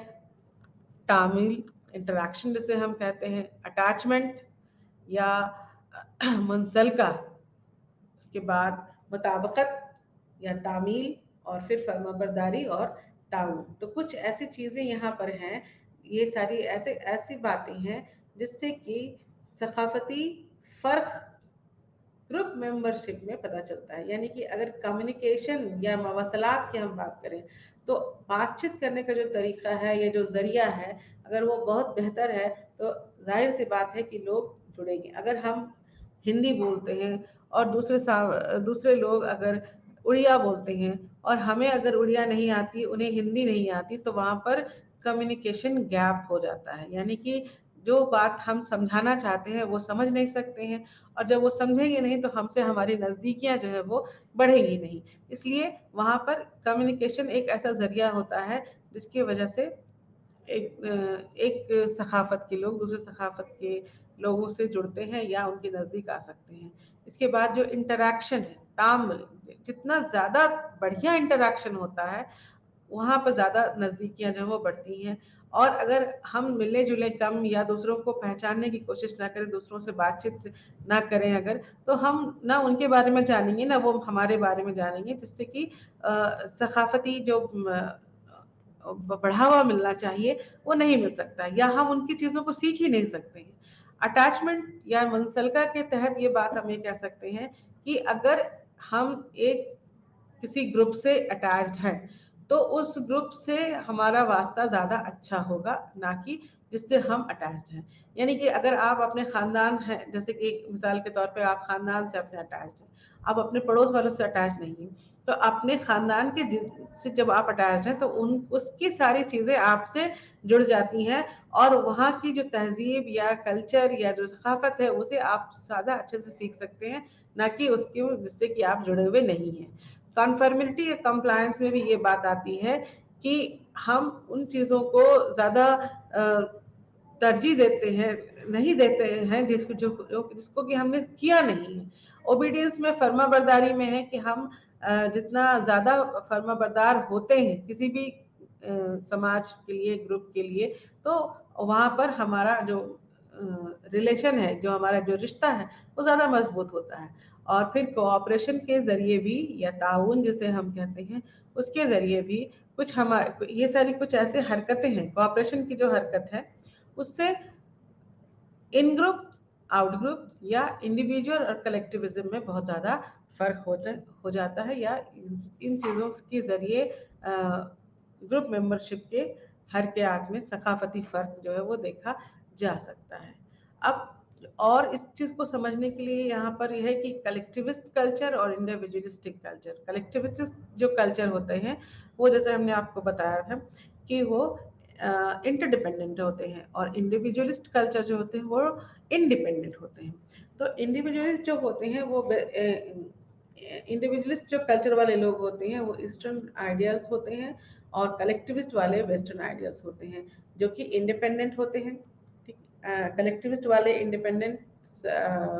Speaker 1: तामील, इंटरैक्शन जिसे हम कहते हैं, अटैचमेंट या मुंसलका, उसके बाद मुताबकत या तामील, और फिर फर्माबरदारी और ताउन। तो कुछ ऐसी चीज़ें यहाँ पर हैं, ये सारी ऐसी बातें हैं जिससे कि सकाफती फ़र्क ग्रुप मेंबरशिप में पता चलता है। यानी कि अगर कम्युनिकेशन या मवासलात की हम बात करें तो बातचीत करने का जो तरीका है या जो जरिया है, अगर वो बहुत बेहतर है तो जाहिर सी बात है कि लोग जुड़ेंगे। अगर हम हिंदी बोलते हैं और दूसरे लोग अगर उड़िया बोलते हैं और हमें अगर उड़िया नहीं आती, उन्हें हिंदी नहीं आती, तो वहां पर कम्युनिकेशन गैप हो जाता है। यानी कि जो बात हम समझाना चाहते हैं वो समझ नहीं सकते हैं, और जब वो समझेंगे नहीं तो हमसे हमारी नज़दीकियां जो है वो बढ़ेगी नहीं। इसलिए वहां पर कम्युनिकेशन एक ऐसा जरिया होता है जिसकी वजह से एक सखाफत के लोग दूसरे सखाफत के लोगों से जुड़ते हैं या उनके नज़दीक आ सकते हैं। इसके बाद जो इंटरैक्शन है, तामुल, जितना ज़्यादा बढ़िया इंटरैक्शन होता है वहाँ पर ज़्यादा नज़दीकियाँ जो है वो बढ़ती हैं। और अगर हम मिले जुले कम या दूसरों को पहचानने की कोशिश ना करें, दूसरों से बातचीत ना करें अगर, तो हम ना उनके बारे में जानेंगे ना वो हमारे बारे में जानेंगे, जिससे कि सकाफती जो बढ़ावा मिलना चाहिए वो नहीं मिल सकता, या हम उनकी चीज़ों को सीख ही नहीं सकते हैं। अटैचमेंट या मुंसलका के तहत ये बात हम ये कह सकते हैं कि अगर हम एक किसी ग्रुप से अटैच्ड हैं तो उस ग्रुप से हमारा वास्ता ज़्यादा अच्छा होगा, ना कि जिससे हम अटैच्ड हैं। यानी कि अगर आप अपने ख़ानदान हैं, जैसे कि एक मिसाल के तौर पे आप ख़ानदान से अपने अटैच्ड हैं, आप अपने पड़ोस वालों से अटैच नहीं हैं, तो अपने ख़ानदान के से जब आप अटैच्ड हैं तो उसकी सारी चीज़ें आपसे जुड़ जाती हैं, और वहाँ की जो तहजीब या कल्चर या जो सकाफत है उसे आप ज़्यादा अच्छे से सीख सकते हैं, ना कि उसकी जिससे कि आप जुड़े हुए नहीं हैं। कन्फर्मिलिटी या कंप्लायंस में भी ये बात आती है कि हम उन चीज़ों को ज़्यादा तरजीह देते हैं, नहीं देते हैं, जिसको कि हमने किया नहीं है। ओबीडियंस में, फर्मा बरदारी में है कि हम जितना ज्यादा फर्मा बरदार होते हैं किसी भी समाज के लिए, ग्रुप के लिए, तो वहां पर हमारा जो रिलेशन है, जो हमारा जो रिश्ता है, वो ज्यादा मजबूत होता है। और फिर कोऑपरेशन के जरिए भी, या ताउन जिसे हम कहते हैं, उसके जरिए भी कुछ हमारे ये सारी कुछ ऐसे हरकतें हैं, कोऑपरेशन की जो हरकत है, उससे इन ग्रुप, आउट ग्रुप या इंडिविजुअल और कलेक्टिविज्म में बहुत ज्यादा फर्क हो जाता है, या इन चीजों के जरिए ग्रुप मेंबरशिप के हरकयात में सकाफती फर्क जो है वो देखा जा सकता है। अब और इस चीज को समझने के लिए यहाँ पर यह है कि कलेक्टिविस्ट कल्चर और इंडिविजुअलिस्टिक कल्चर, कलेक्टिविस्ट जो कल्चर होते हैं वो, जैसे हमने आपको बताया था कि वो इंटरडिपेंडेंट होते हैं, और इंडिविजुअलिस्ट कल्चर जो होते हैं वो इंडिपेंडेंट होते हैं। तो इंडिविजुअलिस्ट जो होते हैं वो, इंडिविजुअलिस्ट जो कल्चर वाले लोग होते हैं वो ईस्टर्न आइडियल्स होते हैं, और कलेक्टिविस्ट वाले वेस्टर्न आइडियल्स होते हैं, जो कि इंडिपेंडेंट होते हैं। ठीक, कलेक्टिविस्ट वाले इंडिपेंडेंट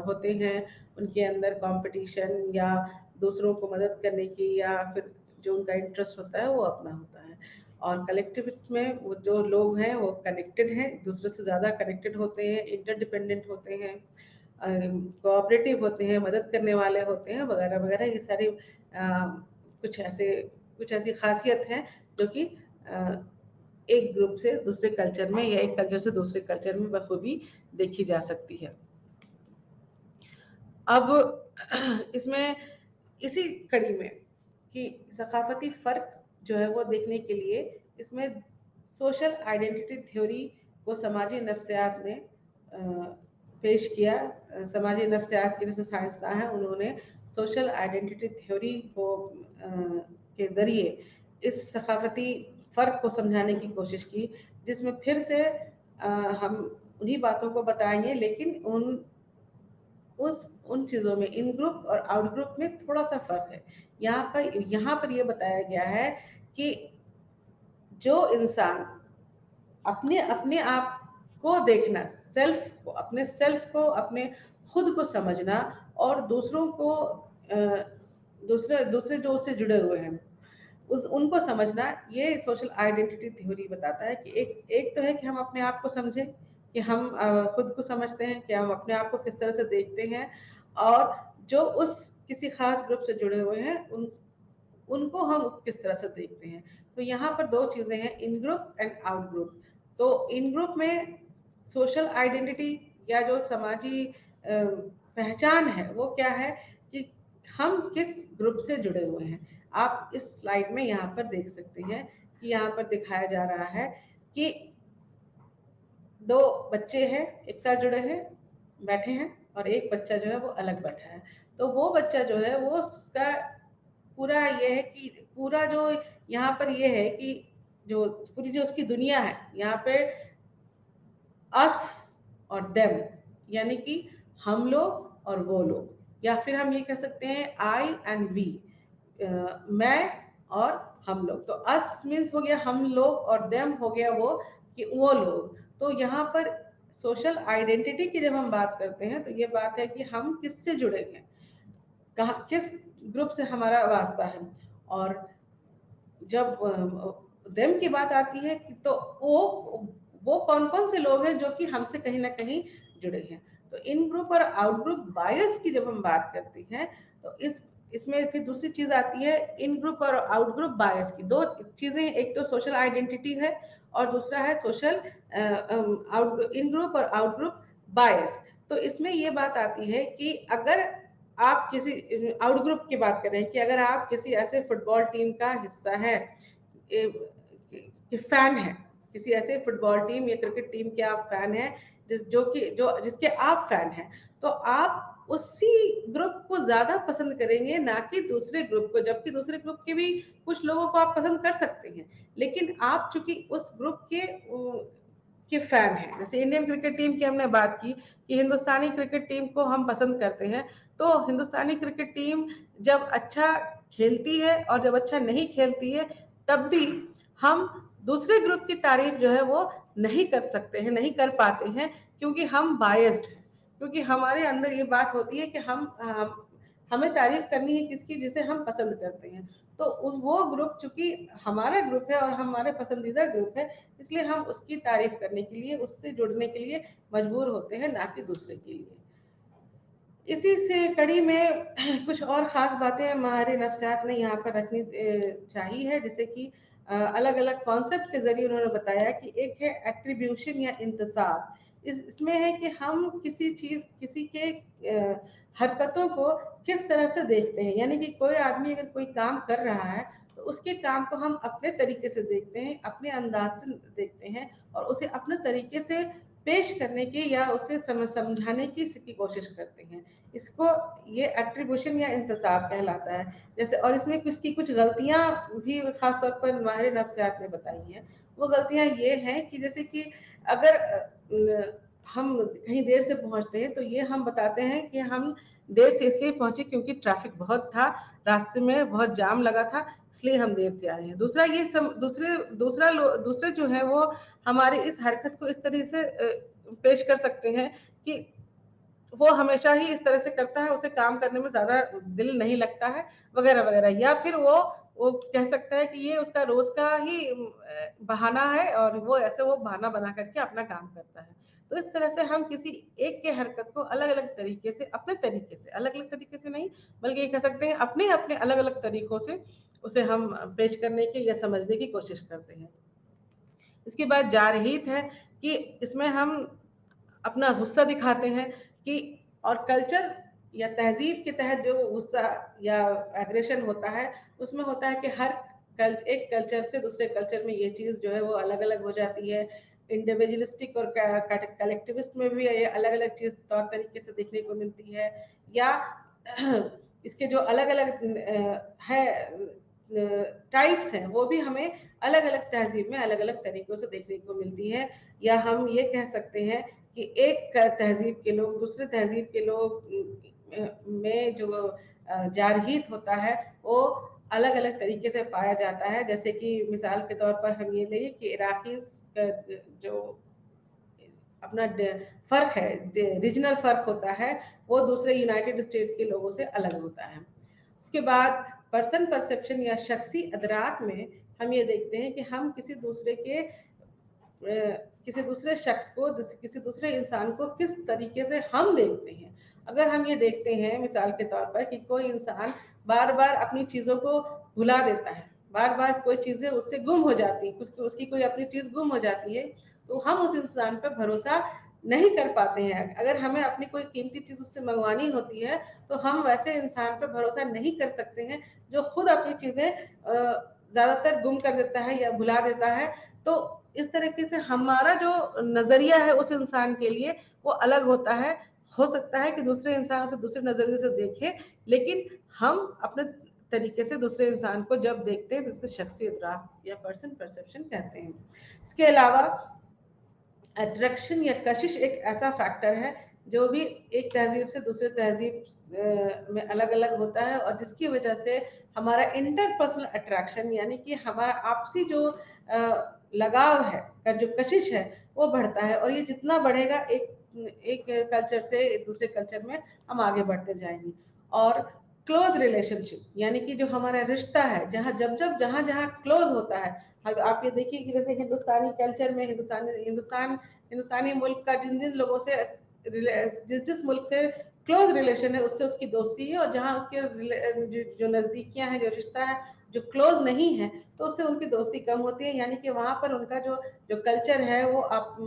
Speaker 1: होते हैं, उनके अंदर कंपटीशन या दूसरों को मदद करने की, या फिर जो उनका इंटरेस्ट होता है वो अपना होता है। और कलेक्टिविस्ट में वो जो लोग हैं वो कनेक्टेड हैं, दूसरे से ज़्यादा कनेक्टेड होते हैं, इंटरडिपेंडेंट होते हैं, कोऑपरेटिव होते हैं, मदद करने वाले होते हैं, वगैरह वगैरह। ये सारी कुछ ऐसी खासियत हैं जो कि एक ग्रुप से दूसरे कल्चर में, या एक कल्चर से दूसरे कल्चर में बखूबी देखी जा सकती है। अब इसमें इसी कड़ी में कि सकाफती फर्क जो है वो देखने के लिए, इसमें सोशल आइडेंटिटी थ्योरी को समाजी नफ्सियात ने पेश किया। समाजी नफ्सियात के जो साइंसदान हैं उन्होंने सोशल आइडेंटिटी थ्योरी को के जरिए इस सकाफती फर्क को समझाने की कोशिश की, जिसमें फिर से हम उन्हीं बातों को बताएंगे, लेकिन उन चीजों में, इन ग्रुप और आउट ग्रुप में थोड़ा सा फर्क है। यहाँ पर ये बताया गया है कि जो इंसान अपने अपने आप को देखना, अपने सेल्फ को, अपने खुद को समझना, और दूसरों को दूसरे जो उससे जुड़े हुए हैं उनको समझना, ये सोशल आइडेंटिटी थ्योरी बताता है कि एक तो है कि हम अपने आप को समझें, कि हम खुद को समझते हैं, कि हम अपने आप को किस तरह से देखते हैं, और जो उस किसी खास ग्रुप से जुड़े हुए हैं उनको हम किस तरह से देखते हैं। तो यहाँ पर दो चीजें हैं, इन ग्रुप एंड आउट ग्रुप। तो इन ग्रुप में सोशल आइडेंटिटी या जो समाजी पहचान है वो क्या है कि हम किस ग्रुप से जुड़े हुए हैं। आप इस स्लाइड में यहाँ पर देख सकते हैं कि यहाँ पर दिखाया जा रहा है कि दो बच्चे हैं, एक साथ जुड़े हैं, बैठे हैं, और एक बच्चा जो है वो अलग बैठा है। तो वो बच्चा जो है वो, उसका पूरा ये है कि पूरा जो यहाँ पर ये है कि जो पूरी जो उसकी दुनिया है, यहाँ पे अस और देम, यानी कि हम लोग और वो लोग, या फिर हम ये कह सकते हैं आई एंड वी, मैं और हम लोग। तो अस मीन्स हो गया हम लोग, और देम हो गया वो लोग। तो यहाँ पर सोशल आइडेंटिटी की जब हम बात करते हैं तो ये बात है कि हम किससे जुड़े हैं, कहाँ किस ग्रुप से हमारा वास्ता है। और जब देम की बात आती है तो वो कौन कौन से लोग हैं जो कि हमसे कहीं ना कहीं जुड़े हैं। तो इन ग्रुप और आउट ग्रुप बायस की जब हम बात करते हैं तो इसमें फिर दूसरी चीज आती है, इन ग्रुप और आउट ग्रुप बायस की दो चीजें, एक तो सोशल आइडेंटिटी है और दूसरा है सोशल इन ग्रुप और आउट ग्रुप बायस। तो इसमें ये बात आती है कि अगर आप किसी आउट ग्रुप की बात करें कि अगर आप किसी ऐसे फुटबॉल टीम का हिस्सा है, फैन है, किसी ऐसे फुटबॉल टीम या क्रिकेट टीम के आप फैन हैं, जिसके आप फैन हैं, तो आप उसी ग्रुप को ज्यादा पसंद करेंगे ना कि दूसरे ग्रुप को। जबकि दूसरे ग्रुप के भी कुछ लोगों को आप पसंद कर सकते हैं, लेकिन आप चूंकि उस ग्रुप के फैन हैं। जैसे इंडियन क्रिकेट टीम की हमने बात की कि हिंदुस्तानी क्रिकेट टीम को हम पसंद करते हैं, तो हिंदुस्तानी क्रिकेट टीम जब अच्छा खेलती है और जब अच्छा नहीं खेलती है, तब भी हम दूसरे ग्रुप की तारीफ जो है वो नहीं कर सकते हैं, नहीं कर पाते हैं, क्योंकि हम बायस्ड हैं, क्योंकि हमारे अंदर ये बात होती है कि हमें तारीफ करनी है किसकी, जिसे हम पसंद करते हैं। तो वो ग्रुप चूंकि हमारा ग्रुप है और हमारे पसंदीदा ग्रुप है, इसलिए हम उसकी तारीफ करने के लिए, उससे जुड़ने के लिए मजबूर होते हैं, ना कि दूसरे के लिए। इसी से कड़ी में कुछ और ख़ास बातें हमारे नफ्सियात ने यहाँ पर रखनी चाहिए है, जैसे कि अलग अलग कॉन्सेप्ट के ज़रिए उन्होंने बताया कि एक है एट्रीब्यूशन या इंतसाब। इसमें है कि हम किसी चीज़, किसी के हरकतों को किस तरह से देखते हैं, यानी कि कोई आदमी अगर कोई काम कर रहा है तो उसके काम को हम अपने तरीके से देखते हैं, अपने अंदाज से देखते हैं, और उसे अपने तरीके से पेश करने की या उसे समझाने की कोशिश करते हैं। इसको ये एट्रीब्यूशन या इंतसाब कहलाता है। जैसे, और इसमें कुछ गलतियां भी खास तौर पर माहिर नफ्सियात ने बताई हैं। वो गलतियां ये हैं कि जैसे कि अगर हम कहीं देर से पहुंचते हैं तो ये हम बताते हैं कि हम देर से इसलिए पहुंचे क्योंकि ट्रैफिक बहुत था, रास्ते में बहुत जाम लगा था, इसलिए हम देर से आए हैं। दूसरा ये दूसरे जो है वो हमारी इस हरकत को इस तरह से पेश कर सकते हैं कि वो हमेशा ही इस तरह से करता है, उसे काम करने में ज्यादा दिल नहीं लगता है, वगैरह वगैरह। या फिर वो कह सकता है कि ये उसका रोज का ही बहाना है और वो ऐसे वो बहाना बना करके अपना काम करता है। तो इस तरह से हम किसी एक के हरकत को अलग अलग तरीके से, अपने तरीके से, अलग अलग तरीके से नहीं बल्कि ये कह सकते हैं अपने अपने अलग अलग तरीकों से उसे हम पेश करने की या समझने की कोशिश करते हैं। इसके बाद जारहीत है कि इसमें हम अपना गुस्सा दिखाते हैं कि, और कल्चर या तहजीब के तहत जो गुस्सा या एग्रेशन होता है उसमें होता है कि एक कल्चर से दूसरे कल्चर में ये चीज़ जो है वो अलग अलग हो जाती है। इंडिविजुअलिस्टिक और कलेक्टिविस्ट में भी ये अलग अलग चीज़ तौर तरीके से देखने को मिलती है। या इसके जो अलग अलग है टाइप्स हैं वो भी हमें अलग अलग तहजीब में अलग अलग तरीकों से देखने को मिलती है। या हम ये कह सकते हैं कि एक तहजीब के लोग दूसरे तहजीब के लोग में जो जारहीत होता है वो अलग अलग तरीके से पाया जाता है। जैसे कि मिसाल के तौर पर हम ये लें कि इराकी जो अपना फर्क है, रीजनल फर्क होता है, वो दूसरे यूनाइटेड स्टेट के लोगों से अलग होता है। उसके बाद पर्सन परसेप्शन या शख्सी अदराक में हम ये देखते हैं कि हम किसी दूसरे शख्स को, किसी दूसरे इंसान को किस तरीके से हम देखते हैं। अगर हम ये देखते हैं मिसाल के तौर पर कि कोई इंसान बार बार अपनी चीज़ों को भुला देता है, बार बार कोई चीज़ें उससे गुम हो जाती हैं, उसकी कोई अपनी चीज़ गुम हो जाती है, तो हम उस इंसान पर भरोसा नहीं कर पाते हैं। अगर हमें अपनी कोई कीमती चीज़ उससे मंगवानी होती है तो हम वैसे इंसान पर भरोसा नहीं कर सकते हैं जो खुद अपनी चीज़ें ज़्यादातर गुम कर देता है या भुला देता है। तो इस तरीके से हमारा जो नजरिया है उस इंसान के लिए वो अलग होता है। हो सकता है कि दूसरे इंसान उसे दूसरे नजरिए से देखे, लेकिन हम अपने तरीके से दूसरे इंसान को जब देखते हैं जिससे शख्सी इदराक या पर्सन परसेप्शन कहते हैं। इसके अलावा अट्रैक्शन या कशिश एक ऐसा फैक्टर है जो भी एक तहजीब से दूसरे तहजीब में अलग अलग होता है और जिसकी वजह से हमारा इंटरपर्सनल अट्रैक्शन यानी कि हमारा आपसी जो लगाव है का जो कशिश है वो बढ़ता है। और ये जितना बढ़ेगा एक कल्चर से दूसरे कल्चर में हम आगे बढ़ते जाएंगे। और क्लोज रिलेशनशिप यानी कि जो हमारा रिश्ता है, जहाँ जहाँ क्लोज होता है, आप ये देखिए कि जैसे हिंदुस्तानी कल्चर में हिंदुस्तानी मुल्क का जिन जिन लोगों से जिस मुल्क से क्लोज रिलेशन है उससे उसकी दोस्ती है, और जहाँ उसके जो नजदीकियां हैं, जो रिश्ता है जो क्लोज नहीं है, तो उससे उनकी दोस्ती कम होती है। यानी कि वहां पर उनका जो कल्चर है वो आप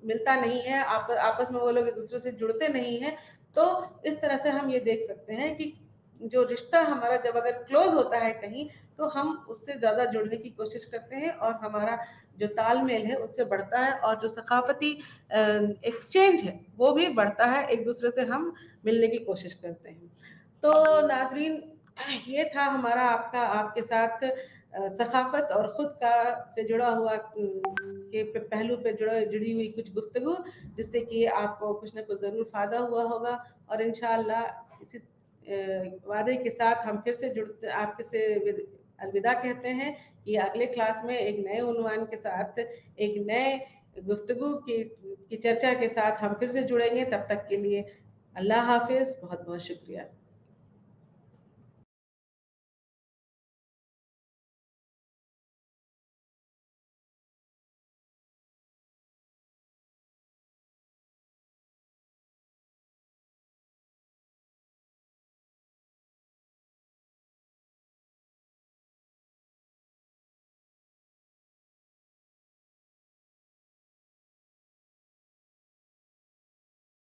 Speaker 1: मिलता नहीं है, आपस में वो लोग एक दूसरे से जुड़ते नहीं है। तो इस तरह से हम ये देख सकते हैं कि जो रिश्ता हमारा जब अगर क्लोज होता है कहीं, तो हम उससे ज़्यादा जुड़ने की कोशिश करते हैं और हमारा जो तालमेल है उससे बढ़ता है, और जो सकाफती एक्सचेंज है वो भी बढ़ता है, एक दूसरे से हम मिलने की कोशिश करते हैं। तो नाजरीन, ये था हमारा आपके साथ सकाफत और ख़ुद का से जुड़ा हुआ के पहलू पे जुड़ी हुई कुछ गुफ्तगू, जिससे कि आपको कुछ ना कुछ ज़रूर फ़ायदा हुआ होगा। और इंशाअल्लाह इसी वादे के साथ हम फिर से आपके से अलविदा कहते हैं कि अगले क्लास में एक नए उन्वान के साथ, एक नए गुफ्तगू की चर्चा के साथ हम फिर से जुड़ेंगे। तब तक के लिए अल्लाह हाफिज, बहुत बहुत शुक्रिया।